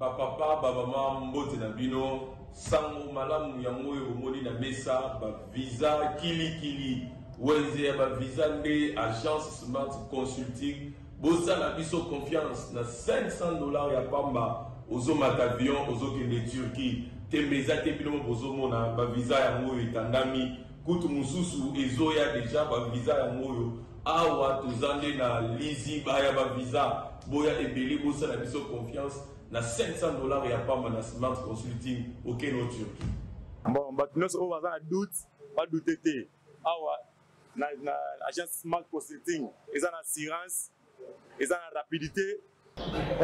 Papa, Baba, Mbote Nabino, Sango Malam, Yamoyo, Moni na Mesa, Visa, Kili, Wenze, Visa, Agence Smart Consulting, Bossa la biso confiance, na $500 ya pamba, Ozo Matavion, Ozo Kende Turquie, Tembeza, Tebino, Bozo Mona, Visa Yamoyo, Tandami, Kutu Mususu, Ezoya déjà, Visa Yamoyo, Awa, Tozande na Lizi, Baya, Visa, Boya Ebele, Bossa la biso confiance, na $500 ya pamba na Smart Consulting au Keno Turquie. Bon, nous sommes en doute, pas douter. Awa, na agence Smart Consulting, ils ont l'assurance, ils ont la rapidité.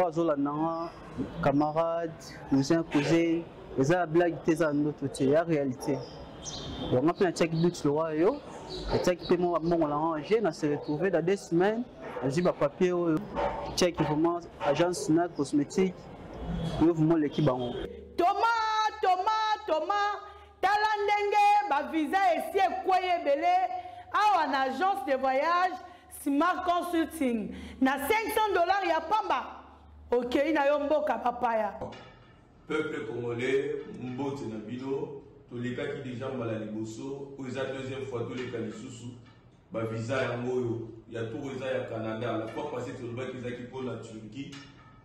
Ozola nanga camarades, cousins, cousines, ils ont la blague des autres côté, la réalité. On a fait un check doute le royaume, le check paiement on l'a rangé, on s'est retrouvé dans 2 semaines, on a dit bah papier check vraiment agence Smart Cosmétique. Thomas, Talandenge, ba visa ici et quoi belé, à une agence de voyage Smart Consulting. Na $500 ya pamba. Ok, na yomboka papaya. Peuple congolais, Mbote Nabino, tous les cas qui déjà mal à l'Iboso, pour la deuxième fois, tous les cas les sous, ba visa ya moyo, il y a tout visa ya Canada. La fois passée, tout le monde qui pour la Turquie.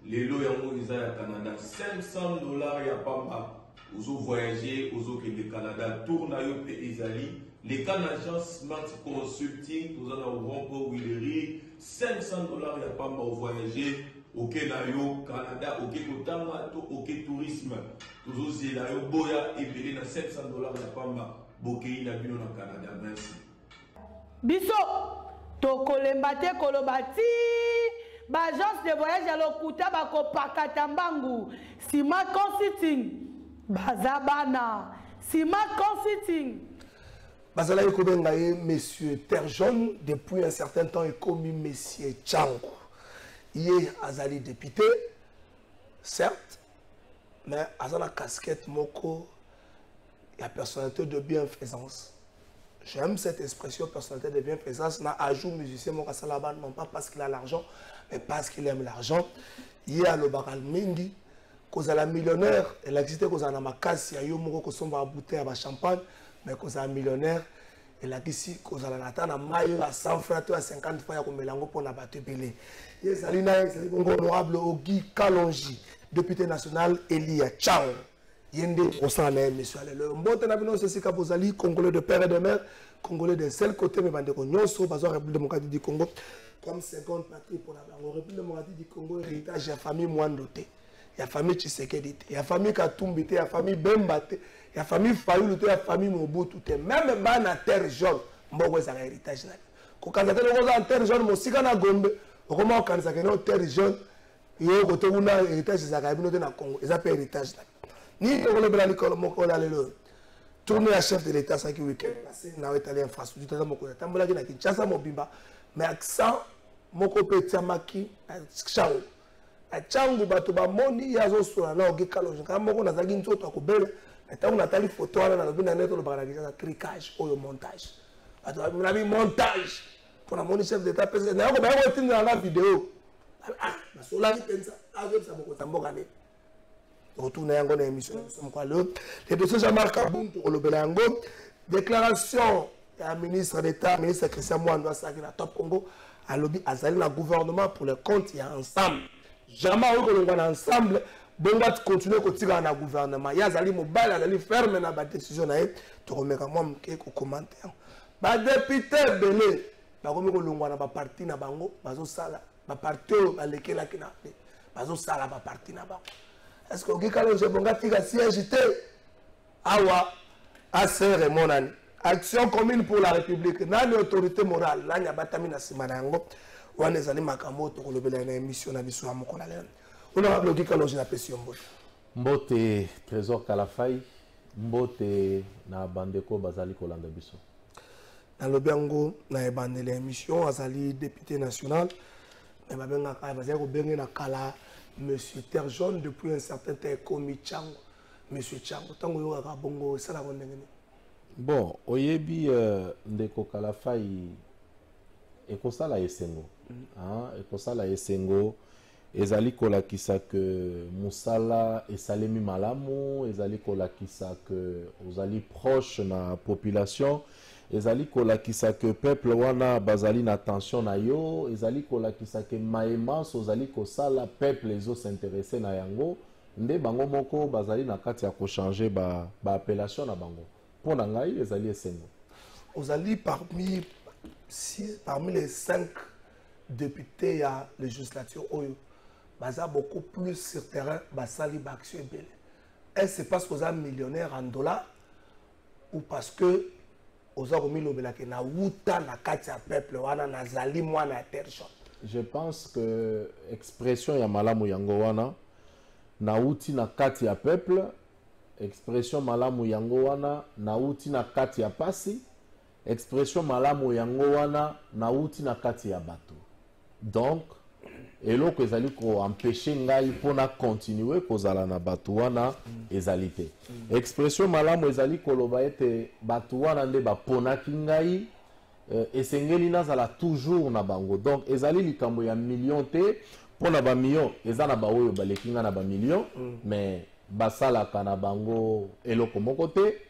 Les lots yango ils à Canada $500 ya pamba ozo voyager ozo ke le Canada tourna yo pe ezali les Canadiens Smart Consulting nous en avons pour Willery $500 ya pamba au voyager au Kenayo Canada au Kotama to au tourisme toujours zela yo boya ebele na $500 ya pamba bokei na bino na Canada. Merci biso to kolembate kolobati agence de voyage à l'Okuta bako pakatambangu Smart Consulting bazabana Smart Consulting bazala ekobenga ye monsieur Terre Jaune depuis un certain temps et commis monsieur Tchango ye azali député certes mais azala casquette moko la personnalité de bienfaisance. J'aime cette expression personnalité de bienfaisance. Na ajout musicien mon Kassalaba non pas parce qu'il a l'argent, mais parce qu'il aime l'argent. Il y a le baral mingi, cause à la millionnaire, elle existe cause à la makasi, il y a eu moko cause à bouteille à champagne, mais cause à la millionnaire, elle a ici cause à la natana maille à 100 francs à 50 francs comme melango pour na battre belé. Yes, Alina, c'est honorable Ogi Kalonji, député national Elia Chang. Yende Osane, monsieur le Mbote Nabino, c'est ce que Congolais de père et de mère, Congolais de seul côté, mais Bandeko Nyonso, Bazo, République démocratique du Congo, comme seconde patrie pour la République démocratique du Congo, héritage, il y a famille Mwandote, il y a famille Tshisekedi, il y a famille Katumbite, il y a famille Bembate, il y a famille Fayoulute, il y a famille Mobutu, même dans la terre jaune, Mbogo, c'est un héritage. Quand on a en terre jaune, Mosika na Gombe, comment on a en terre jaune, il y a un héritage, c'est un Congo, ils appellent héritage. Ni le Blanc Nicole Mokola le tourner à chef de l'État ça qui week-end passé na italien infrastructure Mokola tambola ki na Kinshasa mobimba mais accent moko petia maki changu a changu bato ba moni yazo sola na ogekalo nka moko na zaki nzoto akobela na na tali photo na lobina neto lo bana ki cricage oyo montage bato na bi montage pour la moni chef d'État pesa na ko ba ko tinda na vidéo ah na sola ki pensa avec ça moko tamboka ne retourner à une émission. Les dossiers Jean-Marc Kabuntu, déclaration à ministre d'État, ministre Christian Mwando, à Top Congo, à lobby Azali, le gouvernement pour le compte, il y a ensemble. Jamais on est ensemble, bon, va continuer à tirer dans le gouvernement. Il y a Azali Mobile, Azali ferme la décision, tu remets quand même quelques commentaires. Les députés belé, baromi ko longwa na ba parti na bango, bazo sala, ba parti ba lekela kina, bazo sala ba parti na bango. Est-ce que vous avez un siège Awa, ACR Monani, Action commune pour la République, Nani autorité morale, Nani Abatamina Simanango, ou on est allé Makamoto, on a une émission à Bissou Amokonalen. On a bloqué quand on a apprécié Mbote. Mbote, Trésor Kalafai, Mbote, na Bandeko Bazali Kolanda Bissou. Dans le Biango, na bandé l'émission, Azali député national, mais Babenga Bazali Benga na Kala. Monsieur Terre Jaune depuis un certain temps commis Tchango. Monsieur Tchango, tango yoga bongo sala kondengene. Bon, oyebi ndeko Kalafai ekosala esengo. Ekosala esengo ezali kolakisa que musala esalemi malamu, ezali kolakisa que ozali proche na population, ezali kolakisa que peuple wana bazali na attention na yo, ezali kolakisa que maemans ozali kosala peuple ezo s'intéresser na yango, nde bango moko bazali na kati ya ko changer ba appellation na bango. Pona ngai ezali esengo. Ozali parmi les 5 députés à la législature oyo baza beaucoup plus sur terrain basali ba action ebele. Est-ce c'est parce que vous êtes millionnaire en dollars ou parce que vous avez mis l'obéla que na wuta na kati ya peuple wana nazali mwana terre jaune? Je pense que expression ya malamu yango wana na wuti na kati ya peuple, expression malamu yango wana na wuti na kati ya pasi, expression malamu yango wana na wuti na kati ya bato. Donc eloko ezali ko empêcher ngai pona continuer kozala na bato wana ezali te. Expression malamu ezali koloba ete bato wana nde baponaki ngai esengeli nazala toujours na bango. Donc ezali likambo ya million te, pona ba million ezana ba oyo baleki nga na ba million, mais basalaka na bango eloko moko te.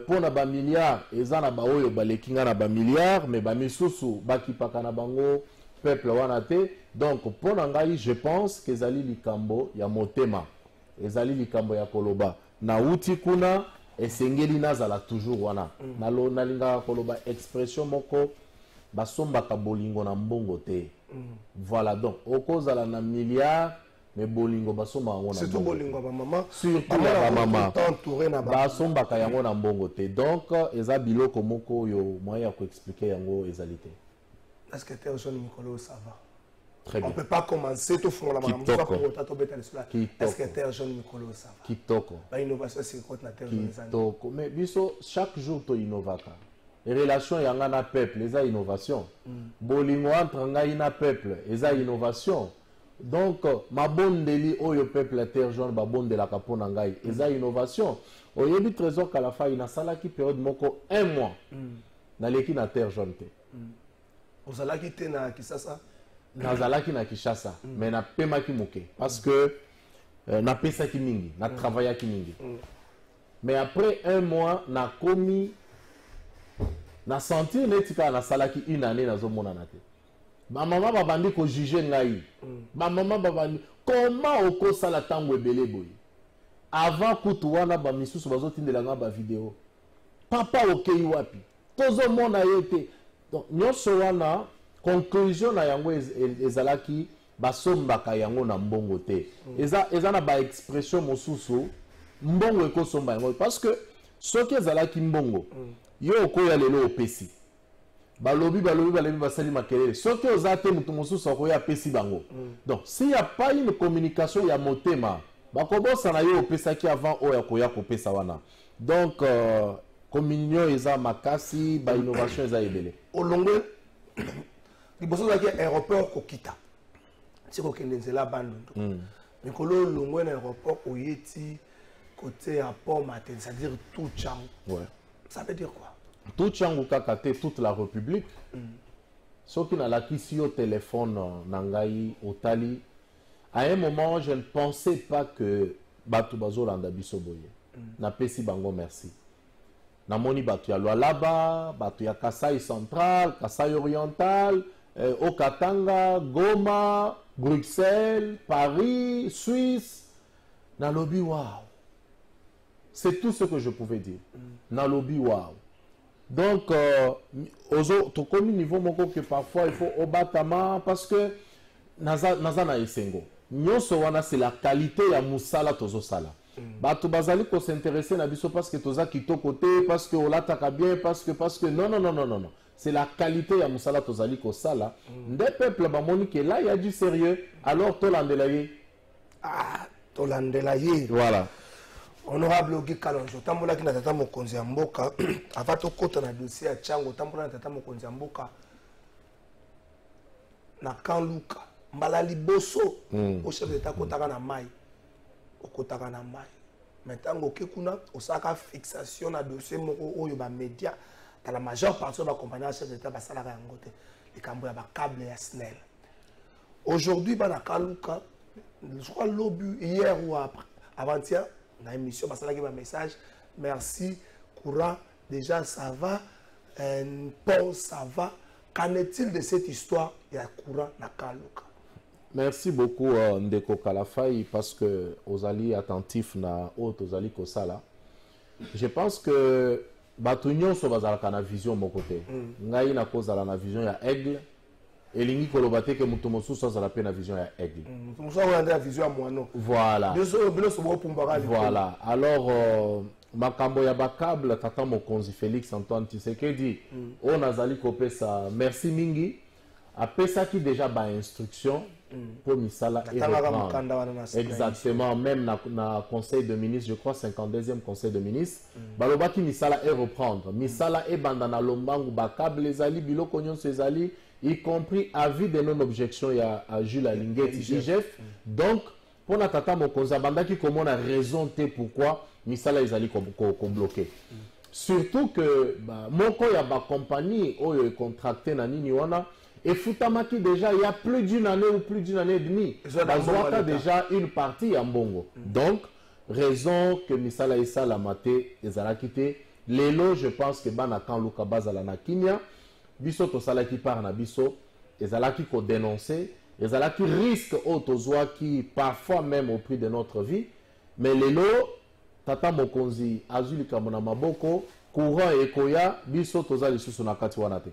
Pona ba milliard ezana ba oyo baleki nga na ba milliard, mais ba misusu bakipaka na bango peuple wana te. Donc pona ngai je pense que ezali likambo ya motema, ezali likambo ya koloba na uti kuna esengeli nazala toujours wana. Nalo nalinga koloba expression moko basombaka bolingo na mbongo te. Voilà, donc okozala na milliard mais bolingo basomba yango na mbongo. Surtout bolingo ba maman. Surtout ba maman. Entouré na ba. Basombaka yango na mbongo te. Donc eza biloko moko yo moyen ya ko expliquer yango ezali te. Est-ce que Terre Jaune Mikolo ça va? Très bien. On ne peut pas commencer tout fond la madame. Est-ce que Terre Jaune Mikolo ça va? Kitoko. Ba innovation c'est quoi na Terre Jaune? Kitoko. Mais biso chaque jour to innovaka. Les relations yanga na peuple, les innovation. Bolingo entre ngai na peuple, les innovation. Donc ma bondeli oyo peuple la Terre Jaune ba bonde la kapona ngai, les innovation. Oyebi trésor kala fa ina sala ki période moko 1 mois. Na leki na Terre Jaune te. Ozalaki te na Kisasa? Nazalaki na Kishasa, mais na pemaki moke parce que na pesaki mingi, na travaillaki mingi. Mais après 1 mois na komi na sentir netika na salaki une année na zomona na te. Ma maman babandi ko juger ngai. Ma maman babandi comment oko sala tango ebele boy. Avant kutu wana ba misusu bazotindela nga ba vidéo. Papa okei wapi? Tozo mona yete. Donc nyonso wana conclusion na yango ezalaki basombaka yango na mbongo te. Eza na ba expression mosusu mbongo ekosomba yango parce que soki ezalaki mbongo yo okoya lelo opesi balobi basali makelele soki ozate mutu mosusu akoya apesi bango. Donc s'il n'y a pas une communication ya motema bakobosa na yo opesaki avant oyo akoya kopesa wana. Donc communion eza makasi ba innovation eza ebele. Olongwe liboso zaki aéroport kokita tiko kende nzela bandondo mikolo olongwe na aéroport oyeti côté à port matin, c'est-à-dire tout Tchangou. Ouais. Ça veut dire quoi? Tout Tchangou kakate toute la République. Ceux qui n'a la kisi au téléphone nangai otali. À un moment, je ne pensais pas que Batu Bazo landa biso boye. Na pesi bango merci. Na moni Batu ya Lualaba, Batu ya Kasai Central, Kasai Oriental, Okatanga, Goma, Bruxelles, Paris, Suisse. Na lobby wow. C'est tout ce que je pouvais dire. Na lobby wow. Donc, au commun niveau, que parfois il faut obatama parce que naza na esengo. Nyonso wana c'est la qualité ya musala tozo sala. Bato bazali ko s'intéresser na biso parce que toza kitoko te, parce que olataka bien, parce que non. C'est la qualité ya musala tozali ko sala. Des peuples bamoni que là il y a du sérieux, alors tolandelaye. Ah, tolandelaye. Voilà. Honorable Ogi Kalonzo, tambola ki na tata mokonzi ya mboka, avant tokota na dossier ya Tchango, tambola na tata mokonzi ya mboka na Kanluka, mbala liboso, au chef d'état kotaka na mai, okotaka na mai. Maintenant okekuna osaka fixation na dossier moko oyo ba média, dans la majeure partie ba compagnie chef d'état ba salaka yango te, likambo ya ba câble ya SNEL. Aujourd'hui, Banakaluka, je crois l'obus hier ou avant-hier, dans l'émission, parce que un message. Merci, Koura. Déjà, ça va. Paul, ça va. Qu'en est-il de cette histoire? Il y a Koura Nakaluka. Merci beaucoup, Ndeko Kalafai, parce que aux alliés attentifs na autres aux alliés Kosala. Je pense que Batunion so bazalaka na vision mon côté. Ngai na kozala na vision ya aigle. Elingi kolobate ke mutu mosusu azala pe na vision ya aigle. Mutu mosusu na vision ya moano. Voilà. Voilà. Alors makambo ya bakable tata mokonzi Félix Antoine Tshisekedi on azali kopesa merci mingi apesaki déjà ba instruction pour misala et reprendre. Exactement, même na conseil de ministre, je crois 52e conseil de ministre, balobaki misala et reprendre. Misala et bandana lombangu bakable les ali biloko nyonso ezali y compris avis de non-objection à Jules Alingeti IGF. Donc pour na tata mokonzi bandaki comment on a raison te pourquoi misala ezali ko bloqué. Surtout que moko ya ba compagnie oyo contracté na nini wana et Foutamaki déjà il y a plus d'une année ou plus d'une année et demie. Bazouaka déjà une partie en Bongo. Donc raison que misala isa la maté ezala kité lelo je pense que bana kan luka bazala na kimia biso to sala ki par na biso ezala ki ko dénoncer ezala ki risque autozoa qui parfois même au prix de notre vie mais lelo tata mokonzi azuli kamona maboko courant ekoya biso to zali susu na kati wana te.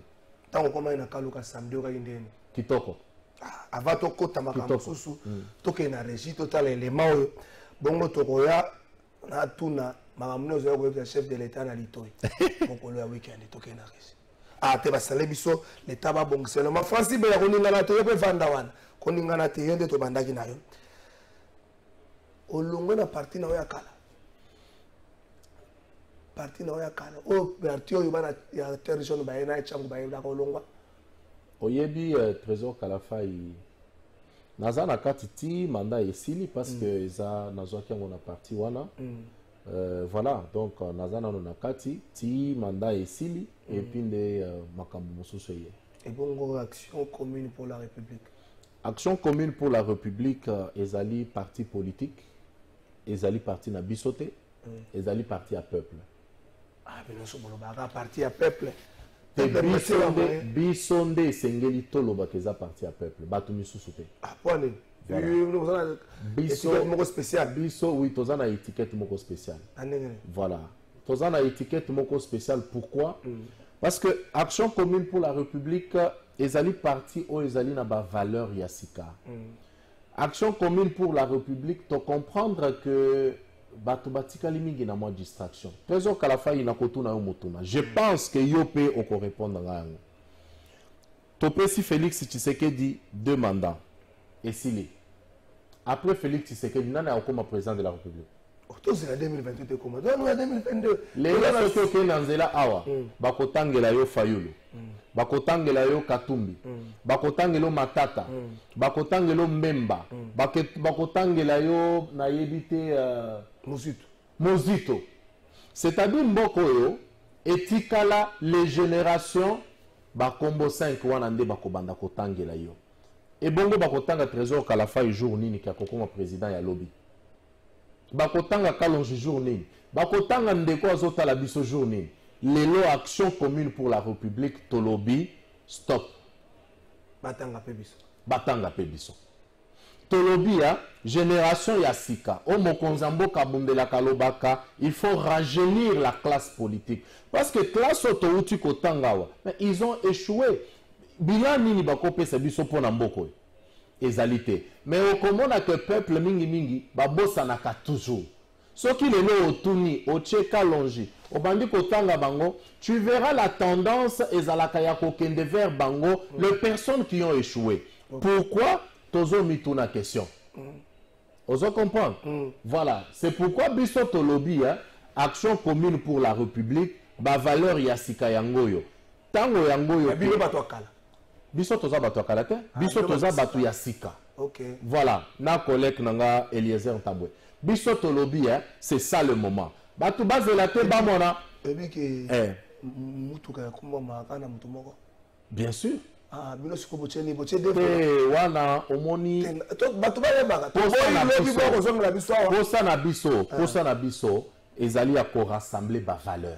Tant qu'on a un kaluka samedi au Indien. Kitoko. Avant to kota makambo susu toke na régie total élément bongo tokoya na tuna makambo zo ko chef de l'état na litoi. Boko le weekend toke na régie. Ah te basale biso l'état ba bongo seulement France be ya koninga na te pe vanda wana. Koninga na te yende to bandaki na yo. Olongo na parti na ya kala. Parti na oya kana o parti oyo bana ya territion ba ina changu ba ila ko longwa oyebi trésor Kalafai nazana kati ti mandat esili parce que eza nazwaki yango na parti wana voilà donc nazana na kati ti mandat esili et puis nde makambo mosusu ye et bongo action commune pour la République. Action commune pour la République ezali parti politique ezali parti na bisote ezali parti à peuple. Ah, mais nous parti à peuple. Bisonde sengeli toloba keza parti à peuple. Batu misusu te. Ah, pone. Nous avons étiquette moko spécial. Biso, oui, tozana étiquette moko spécial. Voilà. Tozana étiquette moko spécial. Pourquoi? Parce que Action commune pour la République, ezali parti ou ezali na ba valeur yasika. Action commune pour la République, tu comprendre que bato batikali mingi na moi distraction. Trésor Kalafai na kotuna yo motuna. Je pense que Yopé oko répondre à yango. Topesi Félix Tshisekedi 2 mandats. Et s'il est. Après Félix Tshisekedi, nana okoma président de la République. C'est la 2022 comment? Non, 2022. Les gens qui sont nzela awa, bakotangela yo Fayulu. Bakotangela yo Katumbi. Bakotangela Matata. Bakotangela Mbemba. Bakotangela yo nayebite Mozito. C'est-à-dire mboko yo etikala les générations bakombo 5 wana nde bakobanda kotangela yo. Et bongo bakotanga Trésor Kalafai jour nini ki akokoma président ya lobby. Bakotanga Kalonji jour nini. Bakotanga ndeko azotala biso jour nini. Lelo Action commune pour la République Tolobi stop. Batanga pebiso. Batanga pebiso. Tolobi ya génération ya sika. O mokonzambo kabundela kalobaka, il faut rajeunir la classe politique parce que classe otouti kotangawa, mais ils ont échoué. Bilan nini bakopesa biso pona mboko ezalité. Mais au komona que peuple mingi mingi babosa naka toujours. Ce qui est là otuni ocheka longi obandi kotanga bango, tu verras la tendance ezalaka ya kokende vers bango les personnes qui ont échoué. Pourquoi tozo mituna question. Ozo comprendre. Voilà, c'est pourquoi biso tolobi Action commune pour la République ba valeur ya sika yangoyo. Tango yangoyo bino batokala. Biso toza bato akala te, biso toza bato ya sika. OK. Voilà, na collègue nanga Eliezer Tabwe. Biso tolobi c'est ça le moment. Bato bazela te bamona. Ebi ke mutuka ya kuma makana mutu moko. Bien sûr. Ah, bino siko bocheni boche de. Wana omoni. Bato ba yebaka. Posa na biso ezali ya ko rassembler ba valeur.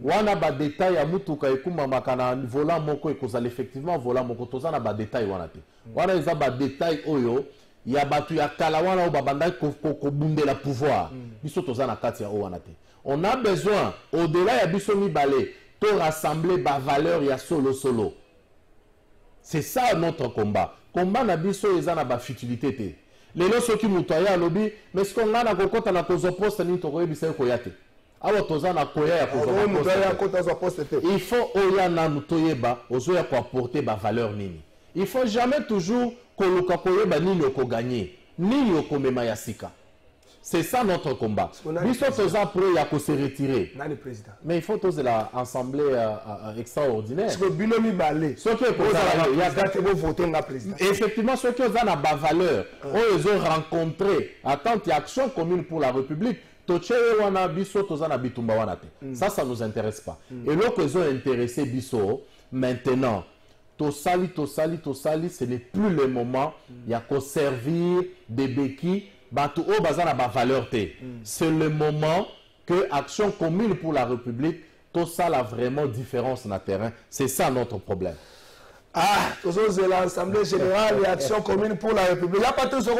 Wana ba détail ya mutuka ekuma makana volant moko ekozala effectivement volant moko toza na ba détail wana te. Wana eza ba détail oyo ya batu ya kala wana o babanda ko bundela pouvoir. Biso toza na kati ya o wana te. On a besoin au-delà ya biso mibale to rassembler ba valeur ya solo. C'est ça notre combat. Combat na biso eza na ba futilité te. Lelo soki mutu aya lobi mais ce qu'on a na kokota na kozo poste ni to koyebisa ko yate. Awa toza na koya ya kozo poste te. Il faut oya na mutoyeba ozo ya ko apporter ba valeur nini. Il faut jamais toujours koluka koyeba nini oko gagner, nini oko mema ya sika. C'est ça notre combat. Biso toza prêt ya ko se retirer. Nani président. Mais il faut tozer la assemblée extraordinaire. Parce que binomi balé. Ce qui est pour ça, il y a gâté pour voter na président. Effectivement, ceux qui ont na ba valeur, ils ont rencontré attente et action commune pour la République. Toche wana biso toza na bitumba wana te. Ça nous intéresse pas. Et là qu'ils ont intéressé biso maintenant. Tosali, ce n'est plus le moment. Il y a qu'à servir des béquilles. Batou o bazana ba valeur te. C'est le moment que Action commune pour la République, tout ça a vraiment différence dans le terrain. C'est ça notre problème. Ah, tout ça c'est l'Assemblée générale et Action commune pour la République. Il n'y a pas tout ce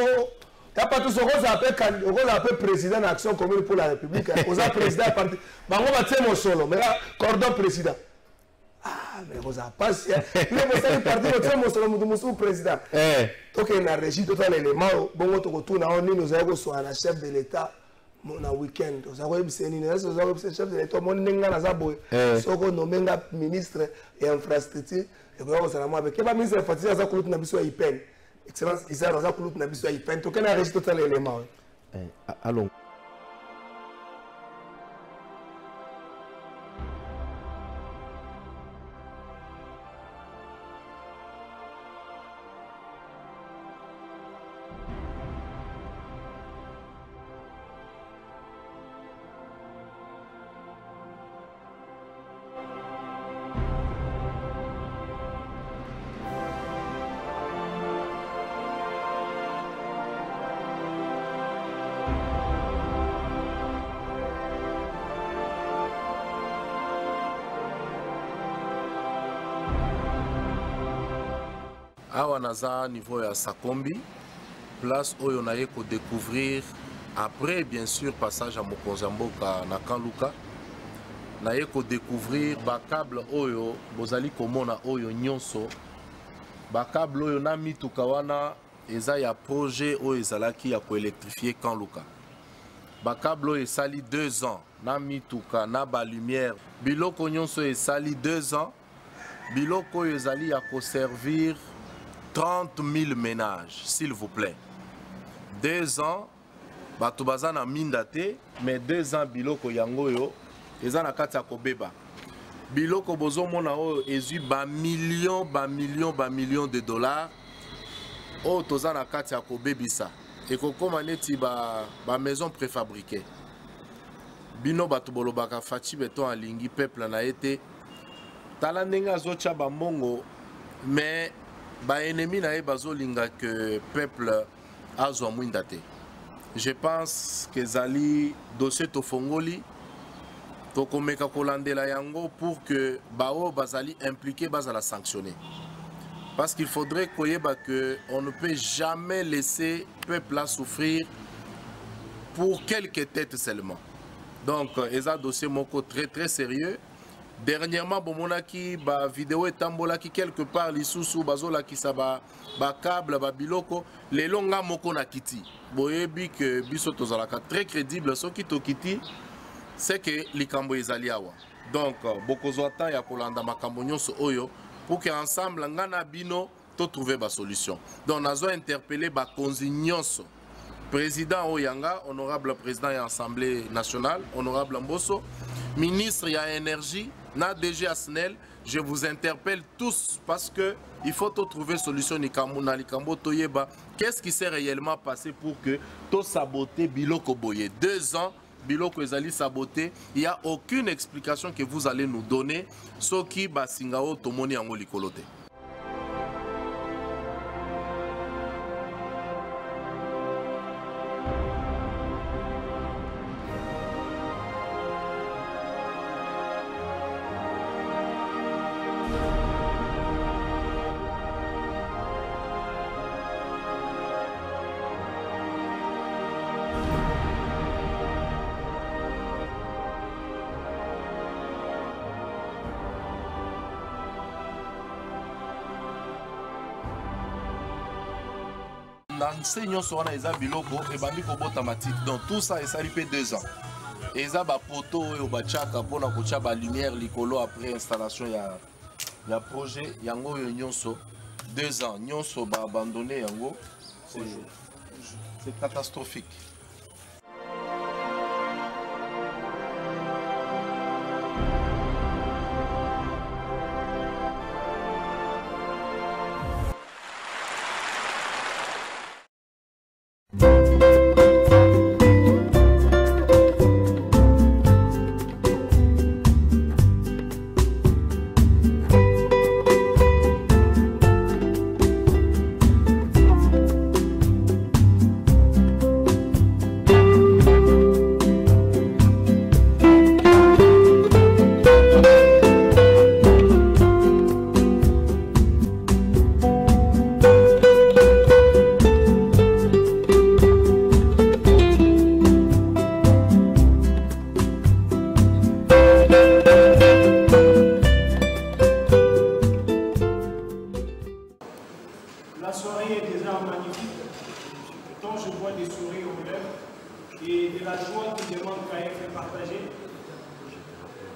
qu'on appelle président d'Action commune pour la République. On a président parti. On va tirer mon solo, mais là, cordon président. Ah, mais vous avez pas si. Il est parti, vous tirez mon solo, président. Donc, il y a une régie total élément. Bon, on retourne à nous avons soit la chef de l'État. Mon week-end, vous avez le chef de l'État. Mon n'enga zabo. Soko nommé ministre et infrastructure. Et vous avez avec quel ministre infrastructure ça coûte na biso ipen. Excellence, Isa ça coûte na biso ipen. Donc, il y a une régie total élément. Allons. Awa naza niveau ya Sakombi, place où on a ko découvrir après bien sûr passage à Mokonzamboka na Kanluka, na ko découvrir ba câble oyo bozali komona oyo nyonso, ba câble oyo na mituka wana eza ya projet oyo ezalaki ya ko électrifier Kanluka. Ba câble oyo esali 2 ans na mituka na ba lumière, biloko nyonso esali 2 ans, biloko oyo ezali ya ko servir 30 000 ménages, s'il vous plaît. 2 ans, Batubaza na mindate, mais 2 ans biloko yangoyo, ezana katia kobeba. Biloko bozo mona o ezu ba millions de dollars. O tozana katia kobebisa. Et kokoma neti ba maison préfabriquée. Bino batubolo baka fachi beton alingi peuple na été. Tala ndenga zocha ba mbongo, mais ba ennemi na bazo linga que peuple azwa mwinda te. Je pense que zali dossier to fongoli to komeka kolandela yango pour que bao bazali impliqué bazala sanctionner. Parce qu'il faudrait koyeba que on ne peut jamais laisser peuple à souffrir pour quelques têtes seulement. Donc eza dossier moko très sérieux. Dernièrement, bomonaki ba vidéo etambolaki quelque part lisusu bazola ki sa ba câble ba biloko les longa moko na kiti. Boyebi que biso tozalaka très crédible so ki to kiti c'est que likambo ezali awa. Donc bokozwa temps ya kolanda makambo nyonso oyo pour que ensemble ngana bino to trouver ba solution. Donc nazo interpeller ba konzi nyonso. Président Oyanga, honorable président de l'Assemblée nationale, honorable Mbosso, ministre de l'énergie, na DG Asnel, je vous interpelle tous parce que il faut trouver solution na likambo toyeba. Qu'est-ce qui s'est réellement passé pour que to saboter Biloko Boye 2 ans, Biloko ezali saboté, il n'y a aucune explication que vous allez nous donner, ce qui ba singao tomoni yango likolote. nse nyonso wana eza biloko ebandi kobota matiti. Donc tout ça esali pe 2 ans. Eza ba poto oyo bachaka mpona kotia ba lumière likolo après installation ya projet yango oyo nyonso 2 ans nyonso ba abandonné yango. C'est catastrophique. La soirée est déjà magnifique, dont je vois des sourires aux lèvres et de la joie qui demande qu'à être partagée.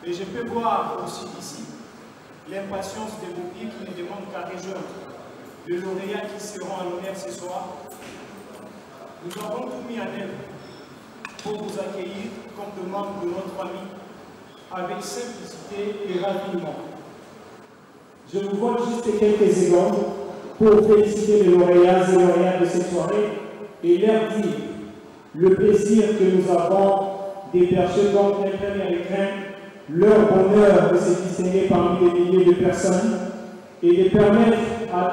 Et je peux voir aussi ici l'impatience des boucliers qui ne demandent qu'à rejoindre les lauréats qui seront à l'honneur ce soir. Nous avons tout mis en œuvre pour vous accueillir comme des membres de notre famille avec simplicité et rapidement. Je vous vois juste quelques secondes pour féliciter les lauréats et lauréates de cette soirée et leur dire le plaisir que nous avons d'héberger comme un premier écrin leur bonheur de se distinguer parmi des milliers de personnes et de permettre à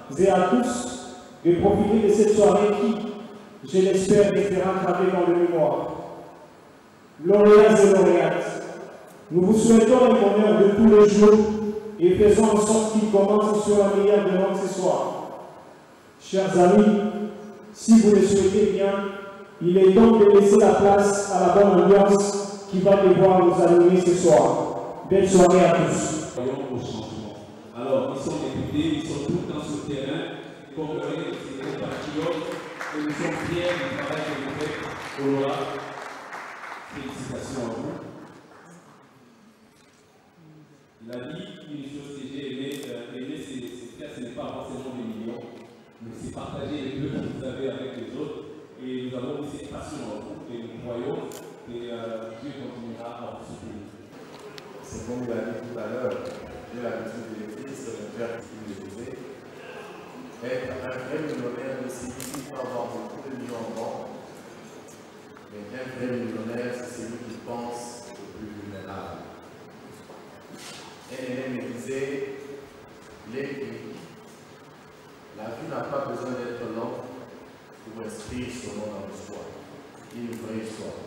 toutes et à tous de profiter de cette soirée qui, je l'espère, restera gravée dans le mémoire. Lauréats et lauréates, nous vous souhaitons le bonheur de tous les jours et faisons en sorte qu'il commence sur la meilleure de notre ce soir. Chers amis, si vous le souhaitez bien, il est donc de laisser la place à la bonne ambiance qui va devoir nous allumer ce soir. Belle soirée à tous. Au changement. Alors, ils sont députés, ils sont tous dans ce terrain, comme c'est des patriotes, et nous sommes fiers du travail que vous faites. Aurora, félicitations à vous. Il a dit une chose que j'ai aimé, ce n'est pas forcément des millions, mais c'est partager les deux que vous avez avec les autres. Et nous avons aussi passion en vous, et nous croyons que Dieu continuera à vous soutenir. C'est comme il a dit tout à l'heure, j'ai l'habitude de l'écrire, c'est mon père qui me le disait. Être un vrai millionnaire ne signifie pas avoir beaucoup de millions en banque, mais un vrai millionnaire, c'est celui qui pense au plus vulnérable. Un élève me disait, la vie n'a pas besoin d'être longue pour inscrire son nom dans l'histoire, une vraie histoire.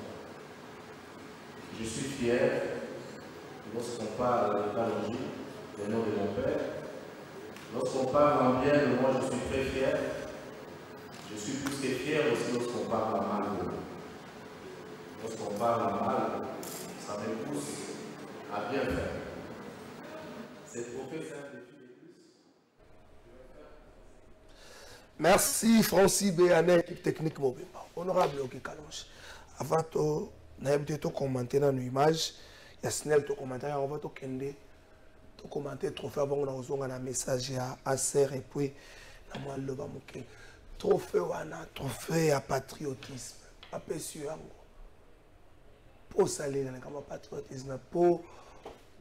Je suis fier lorsqu'on parle de l'éthologie, le nom de mon père. Lorsqu'on parle en bien de moi, je suis très fier. Je suis plus que fier aussi lorsqu'on parle en mal de moi. Lorsqu'on parle en mal, ça me pousse à bien faire. C'est un défi de plus. Merci Francis Béanet, équipe technique mobile. Honorable Oki Kalonge. Avant tout, nous avons commenté dans nos images. Il y a Snell qui a commenté. On va commenter trophée avant qu'on ait un message à serre et puis nous avons trophée trophée à patriotisme. Aperçu pour saluer le patriotisme pour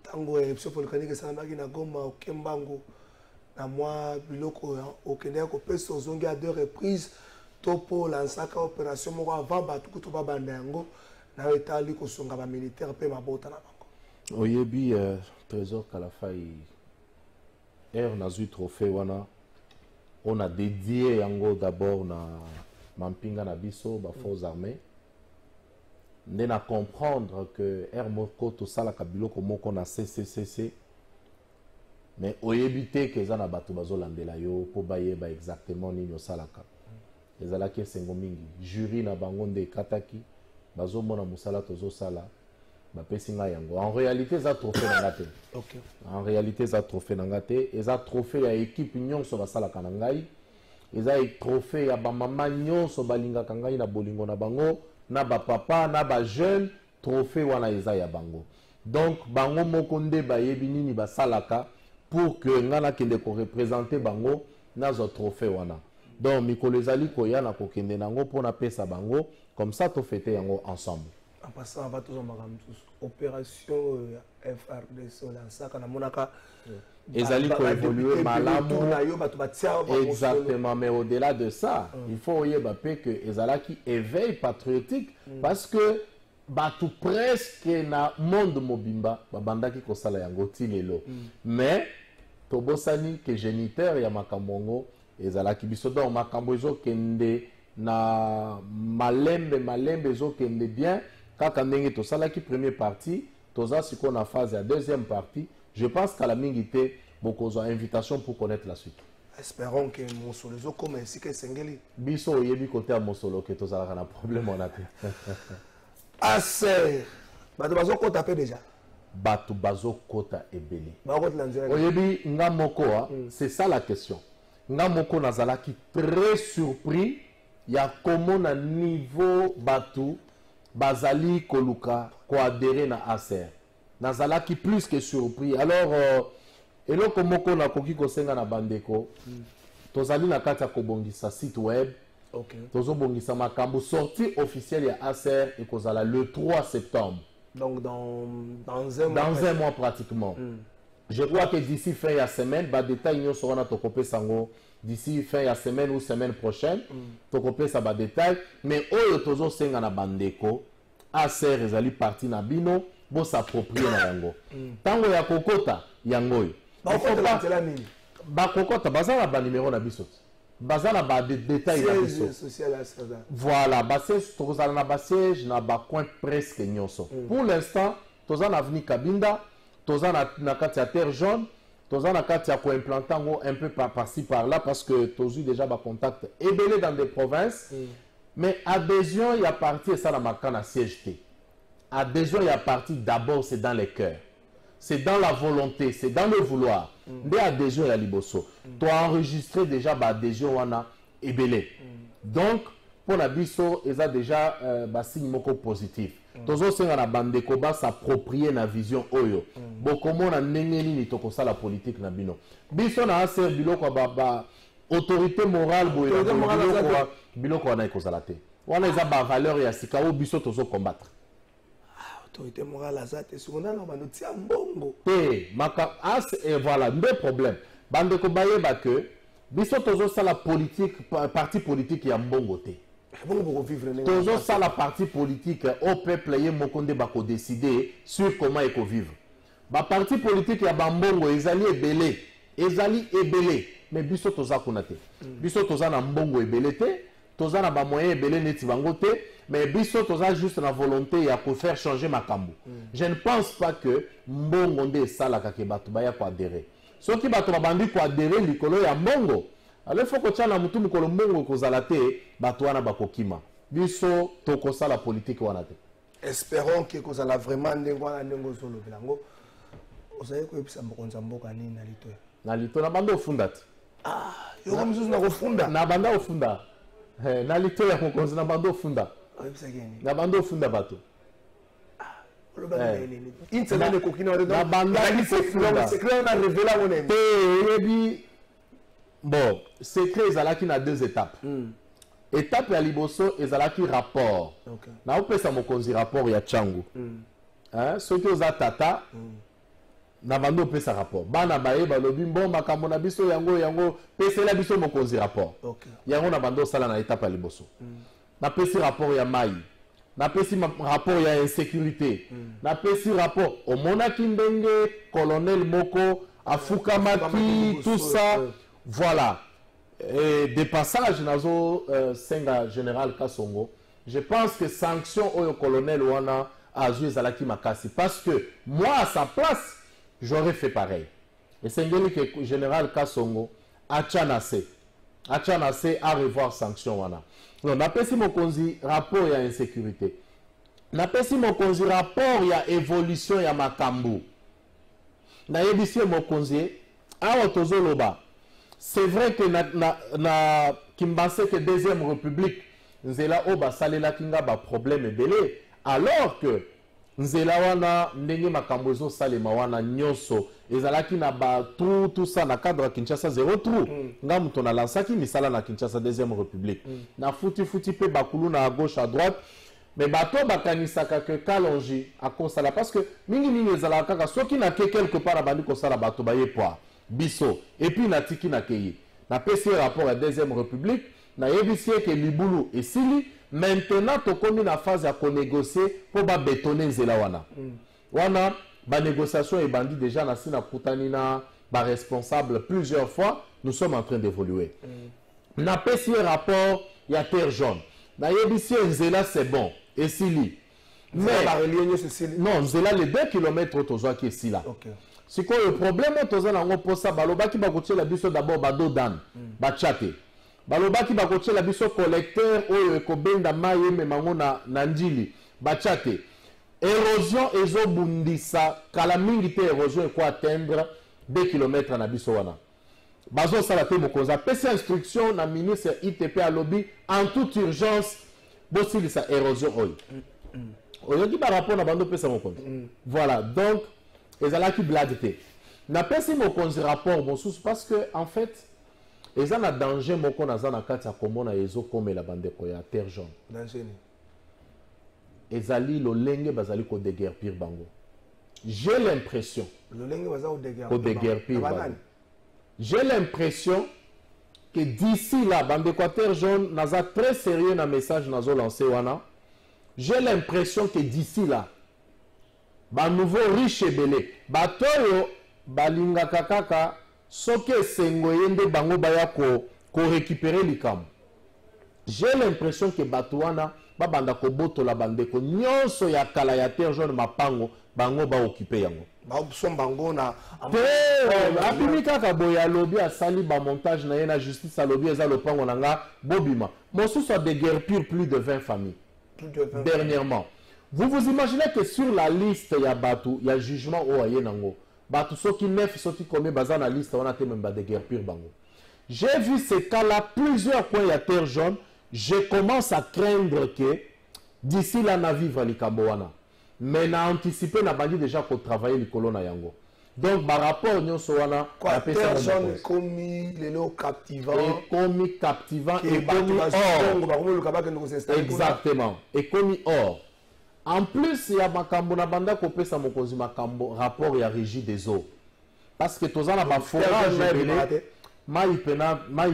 tango éruption volcanique esalamaki na Goma okembango na mwa biloko okendeki kopesa ozongi à 2 reprises to mpo lansaka opération moko avant bato kutu babanda yango na etali kosonga bamilitaire mpe mabota na bango. Oyebi Trésor Kalafai er nazwi trophée wana on a dédié yango d'abord na mampinga na biso ba forces armées. Nous devons comprendre que Hermoko tosalaka biloko moko na CCCC mais oyebite que za na bato bazolandela yo po bayeba exactement nini osalaka ezalaki esengo mingi jury na bango nde ekataki bazomona mosala tozosala bapesi ngai yango en réalité eza trophée na nga te. En réalité eza trophée na nga te eza trophée ya équipe nyonso basalaka na ngai eza trophée ya bamama nyonso balingaka ngai na bolingo na bango na bapapa na bajeune trophée wana eza ya bango. Donc bango moko nde bayebi nini basalaka pour que nga nakende korepresente bango nazo trophée wana. Donc mikolo ezali koya na kokende nango mpona pesa bango comme ça tofete yango ensemble. En passant avant tout opération FRDC la saka na monaka ezali ko évoluer malamu exactement, mais au-delà de ça il faut oyeba pe que ezalaki éveil patriotique parce que batu presque na monde mobimba babandaki kosala yango tilelo mais tobosani que géniteur ya makambongo ezalaki biso donc makambo ezokende na malembe ezokende bien kaka ndenge tosalaki première partie toza siko na phase ya deuxième partie. Je pense qu'à la mingité beaucoup ont invitation pour connaître la suite. Espérons que mon solo comme ainsi que Sengeli biso yebi côté à mon solo que tous a un problème on a assez bato bazo ko taper déjà bato bazo kota ebele oyebi nga moko c'est ça la question. Nga moko nazalaki très surpris ya comment na niveau bato bazali koluka ko adhérer na ACR. Nazalaki plus que surpris. Alors eloko moko na koki kosenga na bandeko tozali na kati ya kobongisa site web. Tozo bongisa makambo sortie officielle ya ACR et kozala le 3 septembre. Donc dans un mois pratiquement. Je crois que d'ici fin ya semaine ba détail nyo sera na tokopé sango d'ici fin ya semaine ou semaine prochaine tokopé sa ba détail mais oyo tozo senga na bandeko ACR ezali parti na bino bo s'approprier na yango. Tango ya kokota yango. Ba kokota bazala ba numéro na biso. Bazala ba détails na biso. Voilà, ba siège tozala na ba siège na ba coin presque nyonso. Pour l'instant, toza na avenue Kabinda, toza na kati ya terre jaune, toza na kati ya ko implanter un peu par-ci par-là parce que tozu déjà ba contact ebelé dans des provinces. Mais adhésion y a parti ça la makana siège T. Adhésion y a parti d'abord c'est dans les cœurs. C'est dans la volonté, c'est dans le vouloir. Des adhésions à liboso. Tu as enregistré déjà ba adhésion wana ebelé. Donc pour la biso ils a déjà signe moko positif. Tozo senga na bandeko ba s'approprier na vision oyo. Bokomo na ndenge nini tokosala la politique na bino. Biso na aser biloko ba autorité morale boyo biloko wana ekozala te. Wana eza ba valeur ya sika o biso tozo combattre. Autorité morale azate sukona na bando tia mbongo. Et voilà, deux problèmes. Bandeko bayeba que biso tozo sala politique parti politique ya mbongo te. Tozo sala parti politique au peuple ye mokonde bako décider sur comment eko vivre. Ba parti politique ya bambongo ezali ebele mais biso toza kuna te. Biso toza na mbongo ebele te, toza na ba moyen ebele neti bango te. Mais biso toza juste la volonté ya ko faire changer makambo. Je ne pense pas que mbongo nde sala ka ke bato baya ko adhérer. Soki bato babandi ko adhérer likolo ya mbongo. Alors faut ko tshana mutu mikolo mbongo ko zala te bato wana bakokima. Biso toko sala politique wana te. Espérons que kozala vraiment ndengo wana ndengo solo bilango. Osaye ko episa mbokonza mboka nini na lito. Na lito na bando ofunda te. Yo ko misusu na kofunda. Na banda ofunda. Na lito ya mokonzi na bando ofunda. Na bando funda bato. Na banda bon, secret ezalaki na deux étapes. Étape ya liboso ezalaki rapport. Na opesa mokonzi rapport ya Tchangu. Soki oza tata na bando opesa rapport. Bana baye balobi bon makambo na biso yango pesela biso mokonzi rapport. Yango na bando sala na étape ya liboso. Na pesi rapport ya mai, na pesi rapport ya insécurité, na pesi rapport au monaki ndenge colonel moko afukamaki tout ça voilà. Et des passages nazo senga général Kasongo, je pense que sanction au colonel wana azu ezalaki makasi parce que moi à sa place j'aurais fait pareil. Et sengeli que général Kasongo achanase à revoir sanction wana. Non, na pesi mokonzi rapport ya insécurité. Na pesi mokonzi rapport ya évolution ya makambu. Na yebisi mokonzi awa tozoloba. C'est vrai que na Kimbase que deuxième république nzela o basalela kinga ba problème ebele alors que nzela wana ndenge makambo ezo salema wana nyonso ezalaki na ba tout ça na cadre Kinshasa zéro trou nga muto na lansaki misala na Kinshasa deuxième république na futi pe bakulu na à gauche à droite mais bato bakanisaka que Kalonji akosala parce que mingi ezalaka kaka soki na ke quelque part abandi kosala bato baye poa biso et puis na tiki na keye na pesi rapport à deuxième république na yebisi que libulu esili maintenant tokomi na phase à négocier pour ba bétonner nzela wana wana ba négociation ebandi déjà na sina kutani na ba responsable plusieurs fois nous sommes en train d'évoluer na pesi rapport ya terre jaune na yebisi nzela c'est bon esili mais non nzela les 2 km tozoa ki esila c'est quoi le problème toza nango posa balobaki bakotiela biso d'abord badodan bachate balobaki bakotiela biso collecteur oyo ekobenda mai ememango na njili bachate érosion ezobundisa kala mingi te érosion eko atteindre 2 km na biso wana bazosala te mokonzi apesi instruction na ministre ITP alobi en toute urgence bosilisa érosion oyo oyoki barapport na bando pesa mokonzi voilà donc ezalaki blague te napesi mokonzi rapport mosusu parce que en fait eza na danger moko naza na kati ya komona ezokomela bandeko ya terre jaune ezali lolenge bazali kodeguerpir bango j'ai l'impression kodeguerpir bango j'ai l'impression que d'ici là bandeko ya terre jaune naza très sérieux na message nazo lancé wana j'ai l'impression que d'ici là ba nouveau riche ebele bato oyo balingaka kaka soki esengo yende bango baya ko récupérer likambo j'ai l'impression que bato wana babanda kobotola bandeko nyonso ya kala ya terre jaune mapango bango baoccupe yango apimi kaka boye alobi asali bamontage na ye na justice alobi eza lopango na nga bobima mosusu adeguerpir plus de 20 familles dernièrement. Vous imaginez que sur la liste, il y a Batou, il y a jugement au Aye Nango. Batou, ceux qui neuf, ceux qui commettent bazar la liste, on a été même de guerre pire bango. J'ai vu ces cas-là, plusieurs points, il y a terre jaune. Je commence à craindre que d'ici là, on a vivre les Kamboana. Mais on a anticipé, on a bandi déjà pour travailler les colons à Yango. Donc, par rapport à Nyon Sowana, la terre jaune est commis, les captivants. Et commis captivant, et commis or. Exactement. Et commis or. En plus, il y a makambo na banda kopé sa mokozi makambo rapport ya régie des eaux. Parce que tous na ba forage mai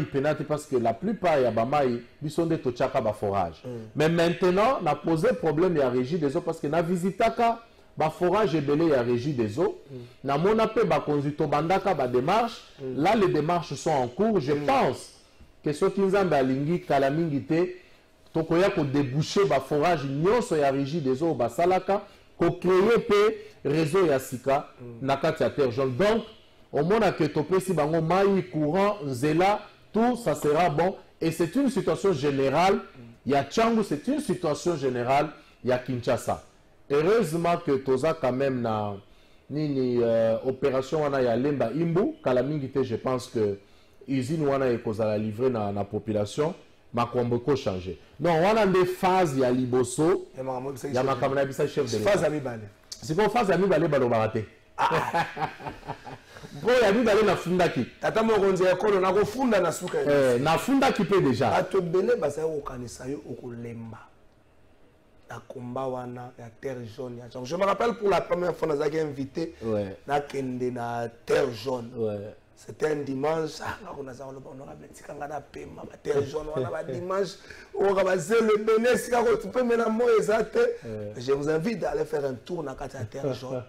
penate parce que la plupart ya ba mai bisonde to chaka ba forage. Mais maintenant, na posé problème ya régie des eaux parce que na visitaka ba forage ebele ya régie des eaux. Na mona pe ba konzito bandaka ba démarche. Là les démarches sont en cours, je pense que ce qui nzambe alingi kala mingi te tokoya ko déboucher ba forage nyonso ya régie des eaux basalaka ko créer pe réseau ya sika na kati ya terre jaune. Donc au mona que topesi bango mai courant nzela tout ça sera bon et c'est une situation générale ya Tchangu, c'est une situation générale ya Kinshasa. Heureusement que toza quand même na nini opération wana ya Lemba Imbu kala mingi te je pense que usine wana ekozala livrer na population makombo ko changer. Non, on a des phases ya liboso ya makambo na bisa chef de l'État. Phase amibale. C'est quoi phase amibale balo baraté. Bon ya mibale na fundaki. Tata mokonzi ya kolo na kofunda na suka. Na fundaki pe déjà. Atobele basa ko kanisa yo okolemba. La combat wana ya terre jaune. Je me rappelle pour la première fois nous avons invité na kende na terre jaune. C'était un dimanche, on a honorable Tikangana Pema, terre jaune, on a dimanche, on a le bénéfice, tu peux maintenant je vous invite d'aller faire un tour dans la terre jaune.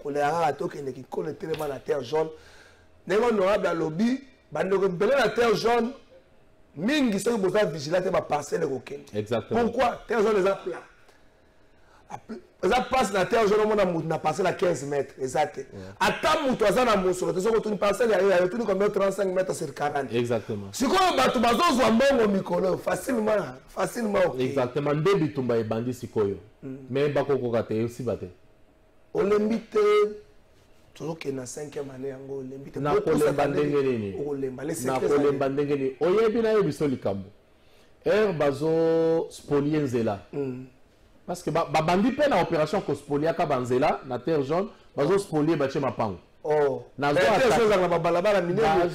On est à qui connaît tellement la terre jaune. Nous honorable à lobby, la terre jaune, mingi sont besoin de vigiler ma parcelle de exactement. Pourquoi terre jaune les a plat? Ça passe la terre jaune, on a passé la 15 mètres, exact. Attends, tu as un moussou, tu as une parcelle, il y a tout comme 35 mètres sur 40. Exactement. Si quoi, tu as un bon facilement, facilement. Exactement, début tu as bandi sikoyo. Mais bako kokate aussi bate. On l'invite, tozoke na 5e année yango olembi te na kolemba ndenge nini na kolemba ndenge nini oyebi na yebi so likambo bazo spolier nzela parce que babandi pe na opération ko spoliaka banzela na terre jaune bazo spolier bache mapango nazo balabala minene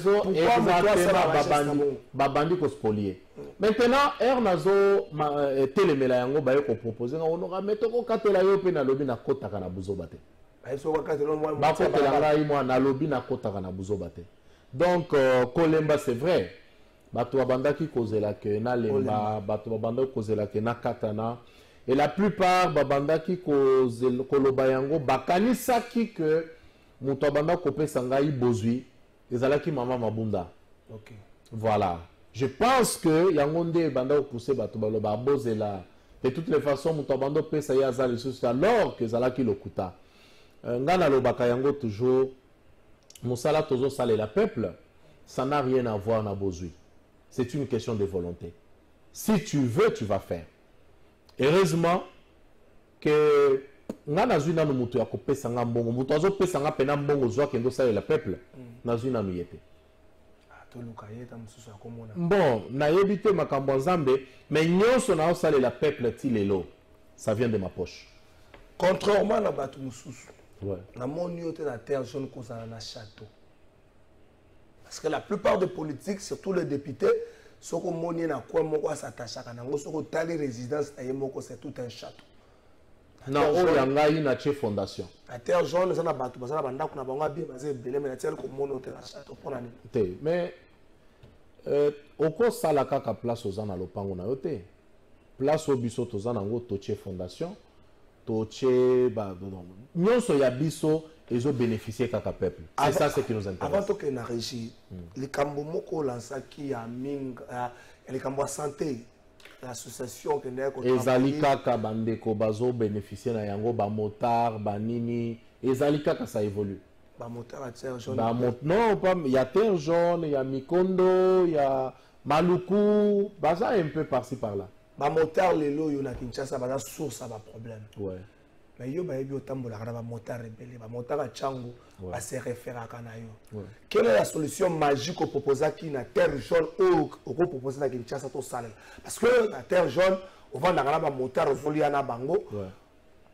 babandi ko spolier maintenant nazo telemela yango baye ko proposer on mettre ko katela yo pe na lobi na kotaka na buzoba te bakotela ngai mwa na lobi na kotaka na buzoba te donc kolemba c'est vrai bato babandaki kozela ke na lemba bato babandaki kozela ke na katana et la plupart babandaki koloba yango bakanisaki ke moto abandaki kopesa ngai bozwi ezalaki mama mabunda voilà je pense que yango nde ebandaki kopousse bato baloba abozela de toutes les façons moto abandaki kopesa ye aza lisusu alors que ezalaki lokuta nga nalobaka yango toujours mosala tozosalela peuple ça n'a rien à voir na bozwi. C'est une question de volonté. Si tu veux, tu vas faire. Heureusement que nga nazwi nanu mutu ya kopesa nga mbongo mutu azopesa nga pena mbongo zwa kendo salela peuple nazwi nanu yete bon nayebi te makambo ya nzambe mais nyonso naosalela peuple ti lelo ça vient de ma poche contrairement na bato mosusu namoni yo te na terre jaune kozala na château. Parce que la plupart des politiques, surtout les députés, ce qu'on monnaie na quoi moko s'attache à nango, ce qu'on tali résidence na yemoko c'est tout un château. Non, oh yanga ina che fondation. La terre jaune ça na bato, ça na banda kuna bango bien basé belé mais la terre ko mono te na château pour nani. Te, mais oko sala kaka place aux na lopango na yote. Place au biso toza nango to che fondation, to che ba nyonso ya biso ils ont bénéficié kaka peuple. C'est ça ce qui nous intéresse. Avant que na régie, les Kambomoko lansaki ya ming les Kambo santé l'association que n'est ko ezali kaka bandeko bazo bénéficier na yango ba motard ba nini ezali kaka ça évolue. Ba motard à terre jaune. Non, pas il y a terre jaune, il y a Mikondo, il y a Maluku, baza un peu par-ci par-là. Ba motard lelo yo na Kinshasa baza source à ba problème. Ouais. Mais yo ba yebi otambola kana ba motard rebelle ba motard a changu ba se référer à kana yo. Quelle est la solution magique au proposer qui na terre jaune ou au proposer na Kinshasa to salel parce que la terre jaune on va na ba motard ozoli na bango.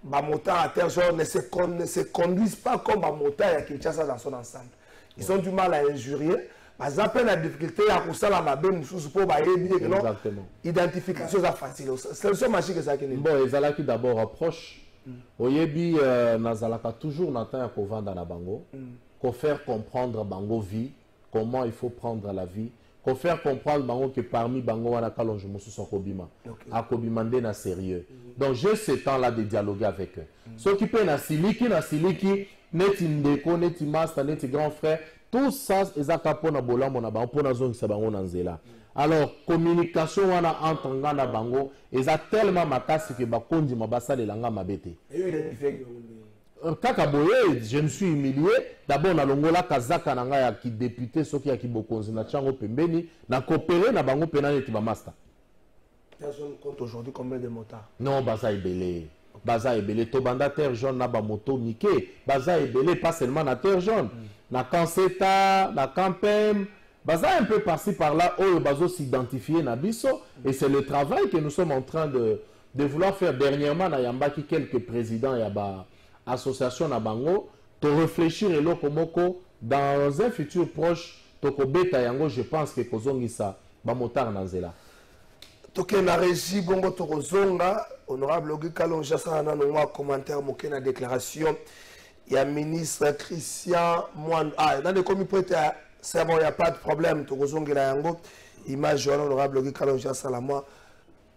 Ba motard à terre jaune ne se conduisent pas comme ba motard à Kinshasa dans son ensemble. Ils ont du mal à injurier. Parce que la difficulté à kusala mabe mususu po ba yebi que non. Identification ça facile. Solution magique ça qui bon ezalaki d'abord approche. Oyebi nazalaka toujours natan ya kovanda na bango, ko faire comprendre bango vie, comment il faut prendre la vie, ko faire comprendre bango que parmi bango wana kalonjo mususu akobima. Akobima nde na sérieux. Donc j'ai ce temps là de dialoguer avec eux. Ceux qui pe na siliki neti ndeko neti master neti grand frère, tout ça ezaka pona bolambo na bango pona zongisa bango na nzela. Alors, communication wana entre nga na bango eza tellement makasi que bakondi mabasale langa mabete. Kaka boye, je me suis humilié. D'abord na longola kazaka na nga ya ki député soki ya ki bokonzi na chango pembeni na coopérer na bango penane ti ba master. Personne compte aujourd'hui combien de motards? Non, baza ebele. Baza ebele to banda terre jaune na ba moto mike, baza ebele pas seulement na terre jaune. Na Kanseta, na Campem, baza un peu par-ci par-là, où bazo s'identifier na biso, et c'est le travail que nous sommes en train de vouloir faire. Dernièrement, na yambaki quelques présidents yaba association na bango, to réfléchir et lo komoko dans un futur proche, to kobeta yango, je pense que kozongisa ba motar na nzela. Toke na régie bongo to kozonga, honorable Ogi Kalonja sana na commentaire moké na déclaration. Il y a ministre Christian Moine. Ah, dans les commis prêtés, c'est bon, il n'y a pas de problème. Togozongi la yango, image honorable Ogi Kalonja Salama.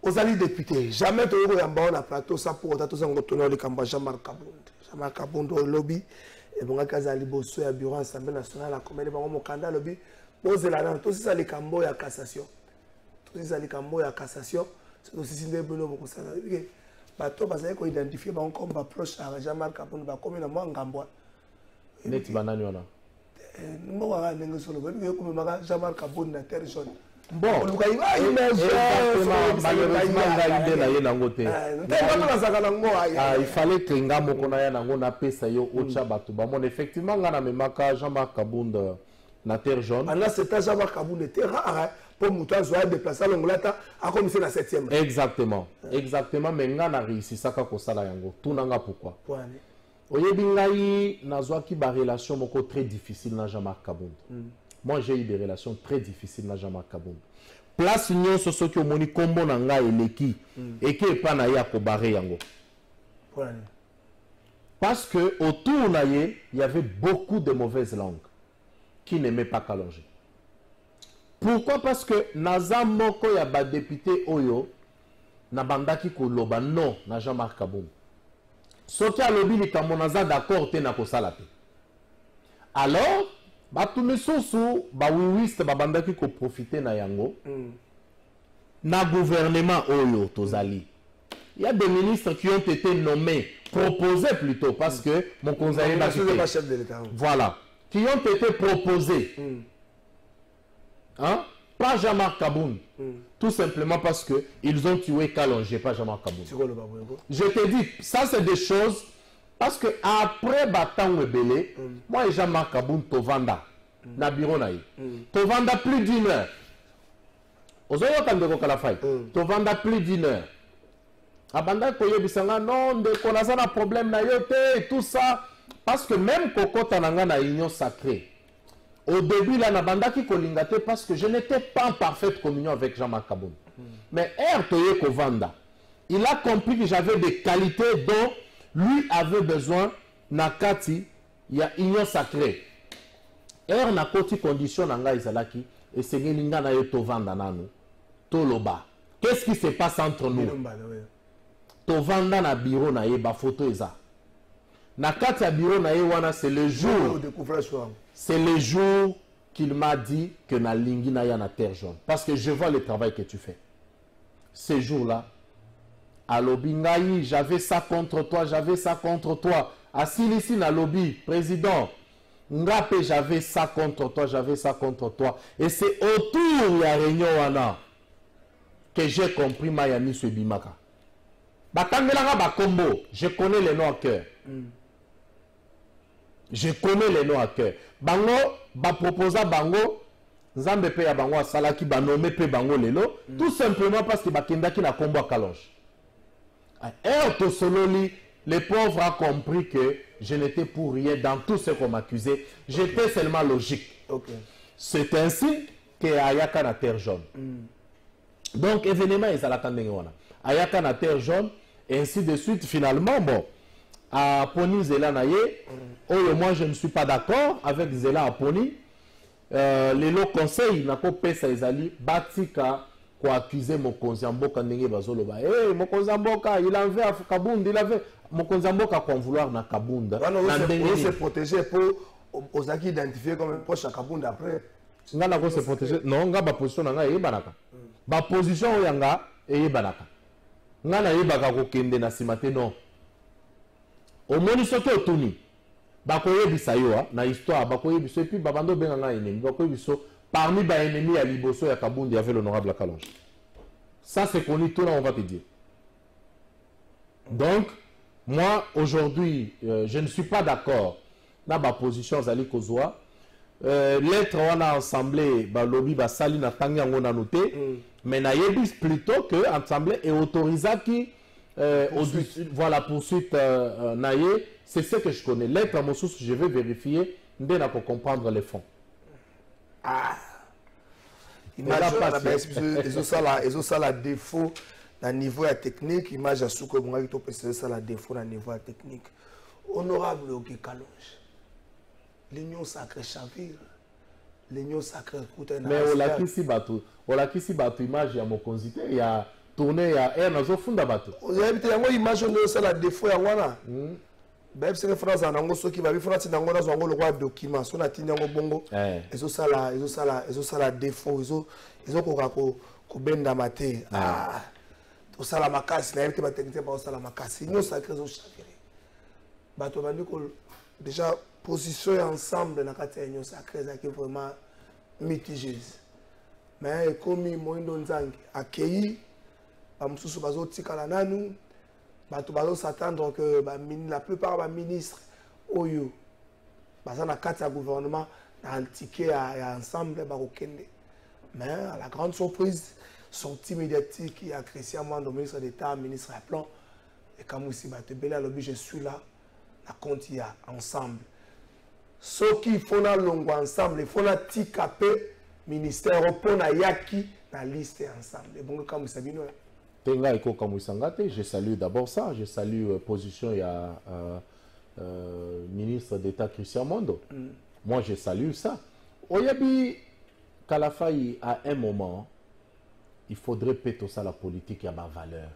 Aux alliés députés, jamais tu as un plateau, ça pour autant, tu as le Kamba Jean-Marc Kabound. Jean-Marc Kabound au lobby, et bon, quand il y a bosso à bureau Assemblée nationale, la commune, mon candidat lobby, posez la langue, tout ça, les Cambo, il y a cassation. Tout ça, les Cambo, il y a cassation. C'est aussi si vous avez ça. Bato bazali ko identifier ba comme ba proche à Jean-Marc Kabound ba comme na mwanga mbwa neti banani wana mo wa ndenge solo ba ko maka Jean-Marc Kabound na terre jaune Bon, il fallait que nga mokona ya nango na pesa yo ocha batu ba mon effectivement nga na memaka Jean-Marc Kabunda na terre jaune. Pendant ce temps Jean-Marc Kabunda était rare pour Mouta Zoya déplacer l'Angleterre à comme c'est la 7e. Exactement. Exactement, mais nga na réussi ça ka kosala yango. Tout nanga pourquoi? Oyebi ngai nazwaki ba relation moko très difficile na Jean-Marc Kabunda. Moi, j'ai eu des relations très difficiles avec Jean-Marc Kabunda. Place union sur ce qui moni kombo nanga eleki et qui est pas na ya ko baré yango. Parce que autour naye, il y avait beaucoup de mauvaises langues qui n'aimaient pas Kalonji. Pourquoi? Parce que naza moko ya ba député oyo na bandaki ko loba non na Jean-Marc Kabunda. Soki alobi likambo naza d'accord te na kosala te. Alors batu misusu bawiwiste babandaki ko profiter na yango na gouvernement oyo tozali. Il y a des ministres qui ont été nommés, proposés plutôt, parce que mon conseiller n'a pas chef de l'État. Voilà, qui ont été proposés. Hein? Pas Jean-Marc Kabunda. Tout simplement parce que ils ont tué Kalonji, pas Jean-Marc Kabunda. Je te dis, ça c'est des choses. Parce que après Batang Webele, moi et Jean-Marc Kabunda Tovanda, na bureau naï. Tovanda plus d'une heure. Ozoyo kandeko kalafai. Tovanda plus d'une heure. Abanda koye bisanga non de konaza na problème na yote et tout ça. Parce que même Koko Tananga na union sacrée. Au début là na banda ki kolingate parce que je n'étais pas en parfaite communion avec Jean-Marc Kabunda. Mais Toye Kovanda, il a compris que j'avais des qualités dont lui avait besoin. Nakati, il y a union sacrée. Na koti condition nanga izalaki et c'est ninga na yo tovanda nanu. Toloba. Qu'est-ce qui se passe entre nous? Tovanda na bureau na ye ba photo eza. Nakati ya bureau na ye wana c'est le jour. C'est le jour qu'il m'a dit que na lingi na ya na terre jaune parce que je vois le travail que tu fais. Ce jour-là, à Lobingaï, j'avais ça contre toi, j'avais ça contre toi. À Silisi na lobby, président, Ngapé, j'avais ça contre toi, j'avais ça contre toi. Et c'est autour de la réunion wana que j'ai compris Mayami Sebimaka. Batangelanga Bakombo, je connais les noms à cœur. Je connais les noms à cœur. Bango, proposa Bango, Nzambe pe ya Bango Salaki, Banome pe Bango Lelo, tout simplement parce que Bakendaki na Kombo à Kalonji. Les pauvres ont compris que je n'étais pour rien dans tout ce qu'on m'accusait. J'étais seulement logique. C'est ainsi que Ayaka na terre jaune. Donc, événement, ils allaient Ayaka na terre jaune, et ainsi de suite. Finalement, bon, à Pony Zela Naye, moi je ne suis pas d'accord avec Zela à Pony. Les lots conseils, n'a pas pesa Ezali, Batika. Quoi accuser Mokonzamboka ndenge bazoloba Mokonzamboka il avait à Kabunda, il avait Mokonzamboka qu'on vouloir na Kabunda on se protéger pour aux acquis identifier comme proche à Kabunda après ngana ko se protéger non nga ba position nga yebanaka ba position yanga yebanaka ngana yebaka ko kende na simate non au moni soto otuni ba ko yebisa yo na histoire ba ko yebiso et puis babando benga nga ennemi ba ko yebiso. Parmi les ennemis à Liboso et à Kabunda, il y avait l'honorable Kalonji. Ça, c'est connu, tout là, on va te dire. Donc, moi, aujourd'hui, je ne suis pas d'accord dans ma position Zali Kozwa. L'être, on a assemblé, lobby, Sali, Natangi, on a noté, mais Naïebis plutôt que l'assemblée est autorisée qui, voilà, poursuite Naïe, c'est ce que je connais. L'être, à mon source, je vais vérifier, pour comprendre les fonds. Image ils ont ça la défaut dans niveau technique image à sous que moi qui te ça la défaut dans niveau technique honorable au Kalonji l'union sacrée chavire l'union sacrée mais on l'a qui si batu image ya mokonzité il y a tourné ya air nazo funda batu on a évité yango image on ça la défaut ya wana ben c'est que France en ango ceux qui va vivre France en ango dans le roi document son atini yango bongo ils ont ça la défaut ils ont ko benda maté tout ça la makasi na évité ba technicien ba ça la makasi nous sacré zo chaviré bato bandi ko déjà position ensemble na kati ya union sacrée ça qui vraiment mitigée mais ekomi moindo nzangi akei bamususu bazotikala nanu bato bazosatendre que la plupart ba ministres oyo baza na kati ya gouvernement na ticket ya ensemble bakokende. Mais à la grande surprise, sortie médiatique, il y a Christian Mando, ministre d'État, ministre à plan, et comme aussi Batebele à l'objet, je suis là, la compte il y a ensemble. Ceux qui font la longue ensemble, ils font la TICAP, ministère, on a Yaki, la liste ensemble. Et bon, comme vous savez, Tenga Eko Kamwisangate, je salue d'abord ça, je salue position, il y a ministre d'État Christian Mando. Moi, je salue ça. Oyabi Kalafai, à un moment, il faudrait péter ça la politique à ma valeur.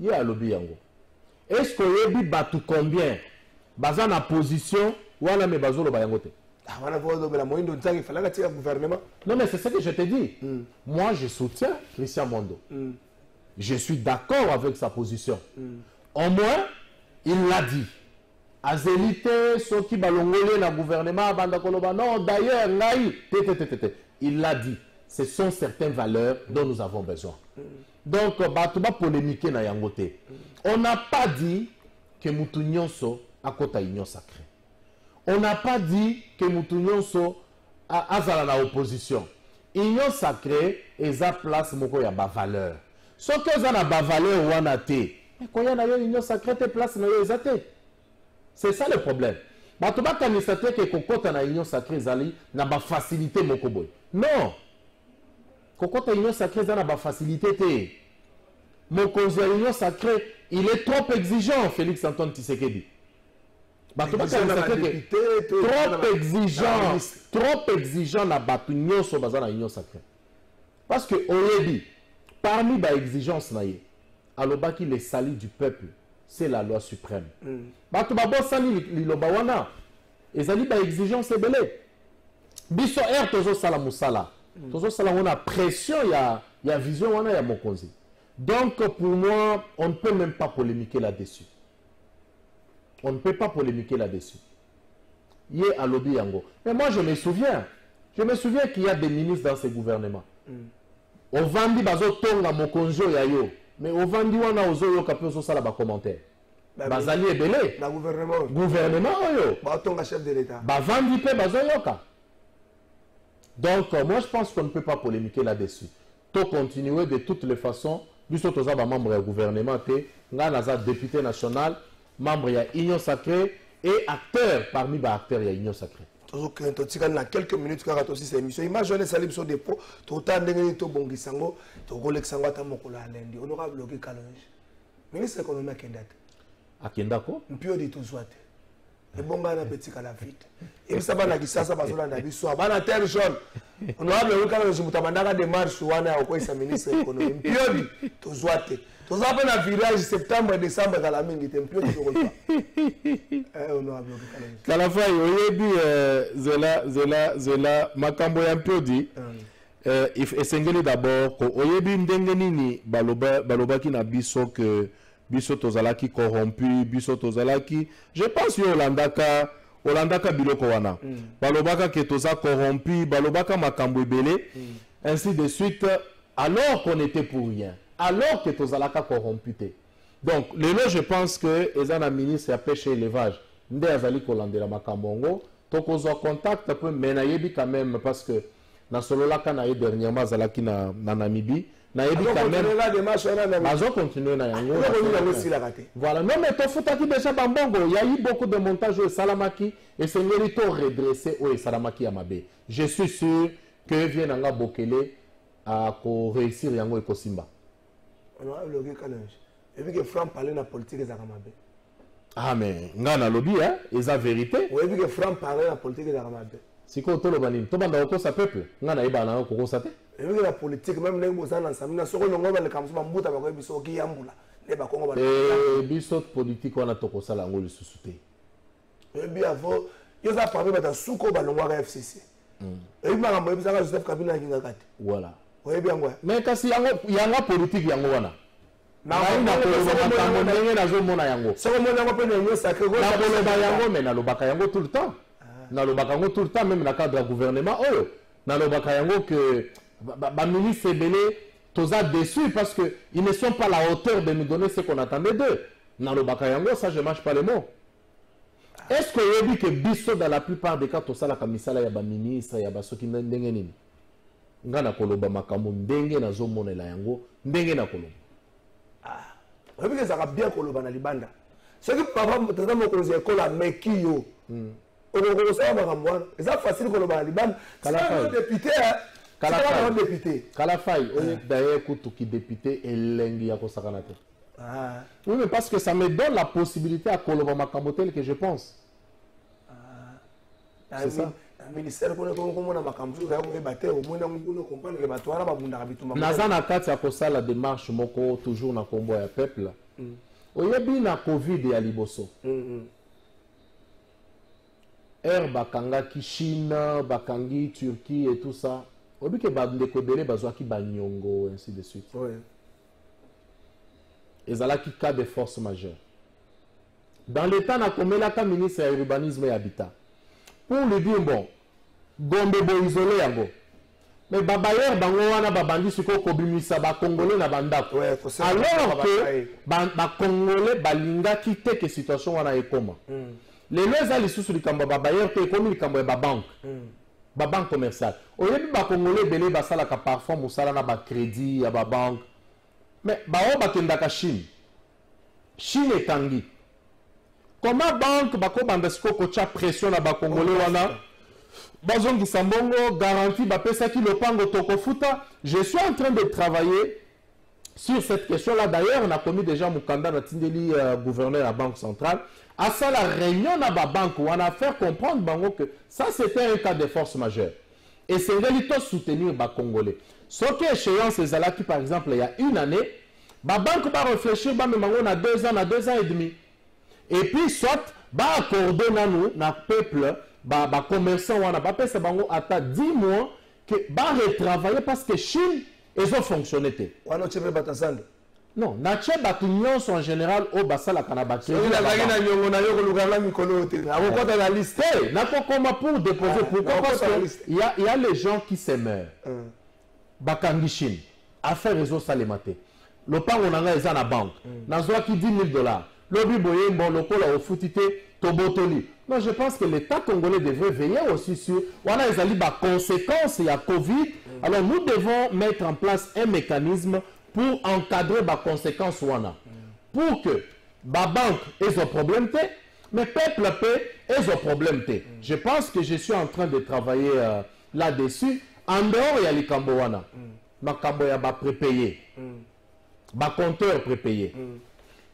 Il y a lobby yango. Est-ce que Oyabi batu combien? Bazan la position, ou alors me bazolo bayangote. Non, mais c'est ce que je te dis. Moi, je soutiens Christian Mando. Je suis d'accord avec sa position. Au moins, il l'a dit. Azélité, ceux qui balongolé dans le gouvernement, non, d'ailleurs, il l'a dit. Ce sont certaines valeurs dont nous avons besoin. Donc, tu vas polémiquer dans Yangote. On n'a pas dit que Moutounionso a côté union sacrée. On n'a pas dit que Moutounionso a la opposition. Union sacrée est à place moko ya ba valeur. Ce que ça na ba valeur ou anate. Mais quand il y a une union sacrée, te place na yo ezate. C'est ça le problème. Tu vas constater que Kokota na union sacrée zali na ba facilité moko boy. Non. Kokota union sacrée na ba facilité te. Mon conseil union sacrée, il est trop exigeant, Félix Antoine Tshisekedi. Trop exigeant na batu nyonso baza na union sacrée. Parce que Oyebi, parmi les exigences naie, alobaki le salut du peuple, c'est la loi suprême. Batu babo sali liloba wana, ezali ba exigence ebele. Biso tozo sala musala. Tozo sala wana pression ya vision wana ya mokonzi. Donc pour moi, on ne peut même pas polémiquer là-dessus. On ne peut pas polémiquer là-dessus. Yé à lobby yango. Mais moi je me souviens qu'il y a des ministres dans ce gouvernement. Au vandi bazo tonga mokonzo ya yo. Mais au vandi wana ozo yo kapé ozo sala ba commentaire. Bazali ebele. La gouvernement. Gouvernement yo. Ba tonga chef de l'État. Ba vandi pe bazo yoka. Donc moi je pense qu'on ne peut pas polémiquer là-dessus. To continuer de toutes les façons. Biso toza ba membre du gouvernement te nga naza député national, membre ya Union Sacrée et acteur parmi les acteurs de l'Union Sacrée. Dans quelques minutes, car aussi cette émission, imaginez ça sur dépôt, tout le temps de Bongisango, tout le temps de Mokola lundi, honorable Loki Kalonge. Ministre de l'économie à Kendate. À Kendako? Un peu de tout soit. Et bon, on a petit à la vite. Et ça va qui ça va sur la vie, soit à terre jaune. Honorable Loki Kalonge, vous avez des marches ou un quoi, c'est ministre de l'économie. Un peu de tout soit. Tout ça fait un virage septembre et décembre dans la main, il était un peu de tout. Kalafai oyebi zela makambo ya mpiodi esengeli d'abord ko oyebi ndenge nini balobaki na biso que biso tozalaki corrompu biso tozalaki je pense yo olandaka biloko wana balobaka ke toza corrompu balobaka makambo ebele ainsi de suite alors qu'on était pour rien alors que tozalaka corrompu te. Donc, je pense que les ministres de la pêche et l'élevage, nous avons makambo tokozwa contact peu menayebi quand même parce que na solo la kana dernièrement zalaki na Namibie na yebi quand même bazo continuer na yango voilà non mais to futaki déjà bambongo il y a eu beaucoup de montage au salamaki et c'est mérito redresser au salamaki amabe je suis sûr que vienanga Bokele à réussir yango ekosimba et puis que Franck parlait de la politique des Aramabe. Ah mais ngana lobby hein, et la vérité. Oui, et puis que Franck parlait de la politique des Aramabe. Si quoi tout le banim, tout banda oko sa peuple, ngana iba na oko sa te. Et puis que la politique même les bozana ensemble, na soko longo ba le kamso ba mbuta ba ko biso ki yambula. Ne ba kongo ba. Biso politique wana toko sala ngoli susute. Et bien avant, yo za parler ba suko ba longo ka FCC. Et puis ma mbo bisa ka Joseph Kabila kinga kati. Voilà. Oui bien ouais. Mais kasi yanga politique yango wana. Na ina ko ndenge nazomona yango. Soko mona ngo pe na union sacrée go. Na yango mais na lobaka yango tout le temps. Na lobaka yango tout le temps même na cadre du gouvernement. Oh, nalobaka yango que ministre ebele toza déçus parce que ils ne sont pas à la hauteur de nous donner ce qu'on attendait d'eux. Nalobaka yango, ça je ne mâche pas les mots. Est-ce que vous avez dit que biso dans la plupart des cas tout ça la kamisala ya ba ministre ya ba soki ndenge nini? Ngana koloba makambo ndenge nazomonela yango ndenge na koloba. Ah, oui que ça va bien koloba na libanda. Ce qui papa tata mokonzi école a mekiyo. On ça makambo wana. C'est facile koloba na libanda. Kala député Kala député. Kala faille, on est d'ailleurs qui député et l'engi ya kosakana te. Ah. Oui, mais parce que ça me donne la possibilité à Koloba Makambotel que je pense. Ah. C'est ça. Le ministère qu'on a comme na makambo ka ko battre au moins on comprendre que batwara ba bunda bitumba. Nazana kati ya kosala la démarche moko toujours na kombo ya peuple. Oyebi na Covid ya liboso. Bakanga ki Chine, bakangi Turquie et tout ça. Oyebi ke ba ndeko belé bazwaki ba nyongo ainsi de suite. Oui. Et ça là qui cas de force majeure. Dans l'état na komelaka ministre de l'urbanisme et habitat. Pour lui dire bon, Gombe bo isolé yango. Mais babayer bango wana babandi siko kobimisa ba congolais na bandako. Alors que ba congolais balinga kite que situation wana ekoma. Les lois ali susu likambo babayer te komi likambo ya ba banque. Ba banque commerciale. Oyebi ba congolais belé basala ka parfois musala na ba crédit ya ba banque. Mais bao bakendaka Chine. Chine etangi. Comment banque bako bandesiko kocha pression na ba congolais wana? Bazongi sambongo garantie ba pesa ki lopango tokofuta. Je suis en train de travailler sur cette question là. D'ailleurs, on a commis déjà Mukanda na tindeli gouverneur à Banque centrale. À ça la réunion na ba banque on a fait comprendre bango que ça c'était un cas de force majeure. Et c'est réalité soutenir ba congolais. Ce qui est échéance c'est là qui par exemple il y a une année, la banque va réfléchir, bah, on a 2 ans, 2 ans et demi. Et puis, soit, bah, accorder nous, na peuple, bah, commerçant, on a pas fait ça, à 10 mois, que, bah, retravailler parce que Chine, ils ont fonctionné. Non, na tche batunions en général, au basa la kanabaki. Il n'a pas comme pour déposer. Pourquoi? Parce qu'il y a les gens qui se meurent. Bakangi Chine, affaire réseau salématé. Le pan on a les la banque. Nazwa qui $10 000. Lobby boye bon lokola au foutité tobotoli. Non, je pense que l'État congolais devrait veiller aussi sur voilà les ali ba conséquences il y a Covid. Alors nous devons mettre en place un mécanisme pour encadrer ba conséquences wana. Pour que ba banque ait un problème té, mais peuple paix ait un problème té. Je pense que je suis en train de travailler là-dessus. En dehors il y a les kambo wana. Ma kambo ya ba prépayé. Ba compteur prépayé.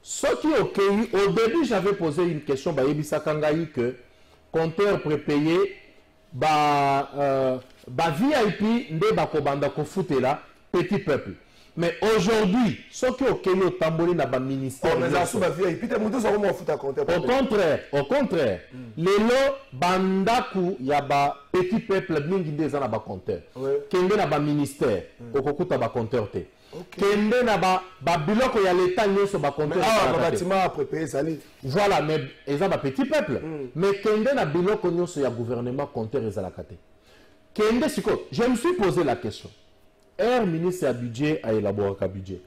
Ce qui est ok, au début j'avais posé une question, bah Yebisa Kangaï que compteur prépayé, VIP, nde bakobanda kofute là, petit peuple. Mais aujourd'hui, ce qui est ok, au tamboli na ba ministère. Au contraire, les lots bandaku ya ba petit peuple mingi ndeza na ba compteur. Kende na ba ministère, okokuta ba compteur te. Kende na ba biloko ya l'état nyoso ba compteur. Bâtiment prépayé sali. Voilà, mais ils ont ba petit peuple. Mais kende na biloko nyoso ya gouvernement compteur ezalaka te. Kende siko, je me suis posé la question. Ministre à budget à élaborer un budget.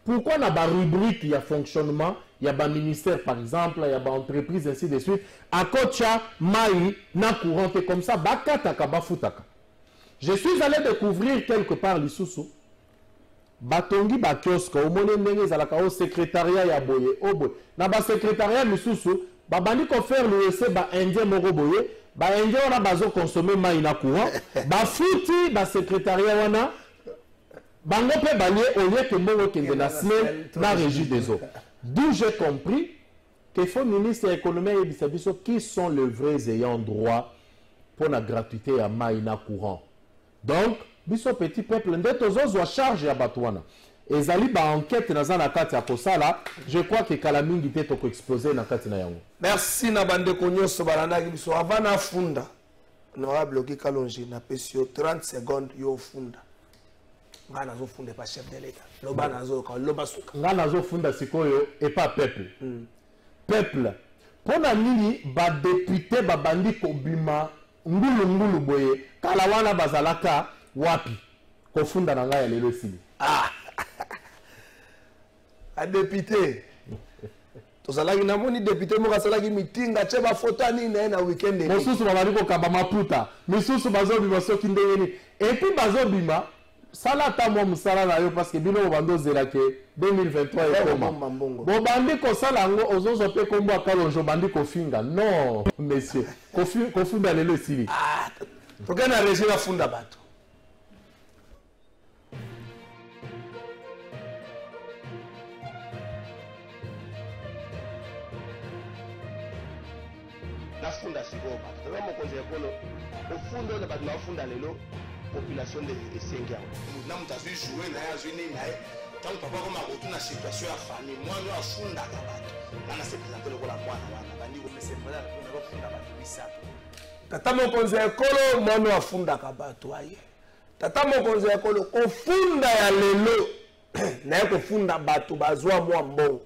Pourquoi dans la rubrique il y a fonctionnement, il y a un ministère par exemple, il y a une entreprise ainsi de suite, à Kocha, Maï, na courante comme ça, bakataka bafutaka. Je suis allé découvrir quelque part l'Issoussou. Batongi ba kiosk au mone ndenge zalaka au secrétariat ya boye au boye. Na ba secrétariat l'Issoussou, ba bandi ko faire l'UEC ba indien moko boye. Ba indien on a bazo consommer mai na courant ba futi ba secrétariat wana bango pe balé au lieu que mbongo kende na semaine na régie des eaux. D'où j'ai compris que faut ministre de l'économie et du service qui sont les vrais ayants droit pour la gratuité à mai na courant. Donc biso petit peuple ndeto zo charge ya batwana. Ezali ba enquête na za na kati ya kosala, je crois que kalamingi te to ko exploser na kati na yango. Merci na bande konyoso balanda biso avana funda. Honorable Guy Kalonji na pesio 30 secondes yo funda. Ngana zo funda pa chef de l'état. Loba nazo ka loba suka. Ngana zo funda sikoyo et pas peuple. Peuple. Pona nini ba député ba bandi ko bima ngulu boye kala wana bazalaka wapi kofunda na ngai ya lelo sili a député tozalaki namoni député moko asalaki meeting atie bafoto anini na weekend mosusu babali kokamba maputa misusu bazobima soki ndenge nini epuis bazobima sala ata mwa mosala na yo parce que bino bobandi ozelake 2023 ekoma bobandi kosala yango ozozwa mpe kombo akalonge obandi kofinga non monsieur kofunda lelo esili toke na régi bafunda bato nafunda sikoyo bato toza mokonzi ya ekolo ofunda oyo bato nafunda lelo population de esengi yango na moto azwi joue na ye azwi nini na ye ntango papa koma kotuna situation ya famille mwana oyo afundaka bato wana se présente lokola mwana wana bandi kopesefunda bato misato tata mokonzi ya ekolo mwana oyo afundaka bato aye tata mokonzi ya ekolo kofunda ya lelo na ye kofunda bato bazwa mwa mbongo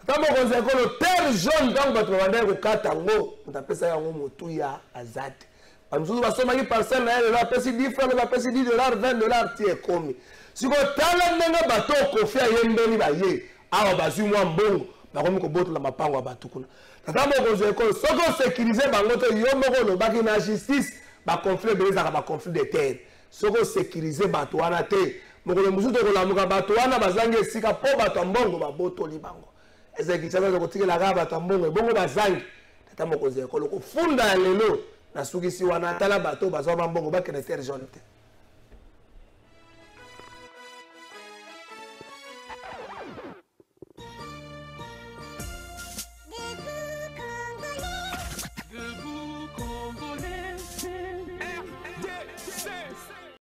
tata mokonzi ya ekolo terre jaune ntango bato babandaki kokata yango moto apesaki yango motu ya azate bamisusu basomaki parcelle na ye lelo apesi 10 francs bapesi 10 $, 20 $, ti ekomi sikotala ndenge bato okofi ayembeli baye awa bazwi mwa mbongo bakomi kobotola mapango ya bato kuna tata mokonzi ya ekolo soki osécurize bango te yo moko olobaki na justice baconflit ebele ezalaka baconflit de terre soki osécurize bato wana te mokolo mosusu tokolamuka bato wana bazangi esika mpo bato ya mbongo babotoli bango ezekisaka kotikelaka bato ya mbongo ebongo bazangi tata mokonzi ya ekolo kofunda ya lelo nasukisi wana tala bato bazwa bambongo bakende terre jaune te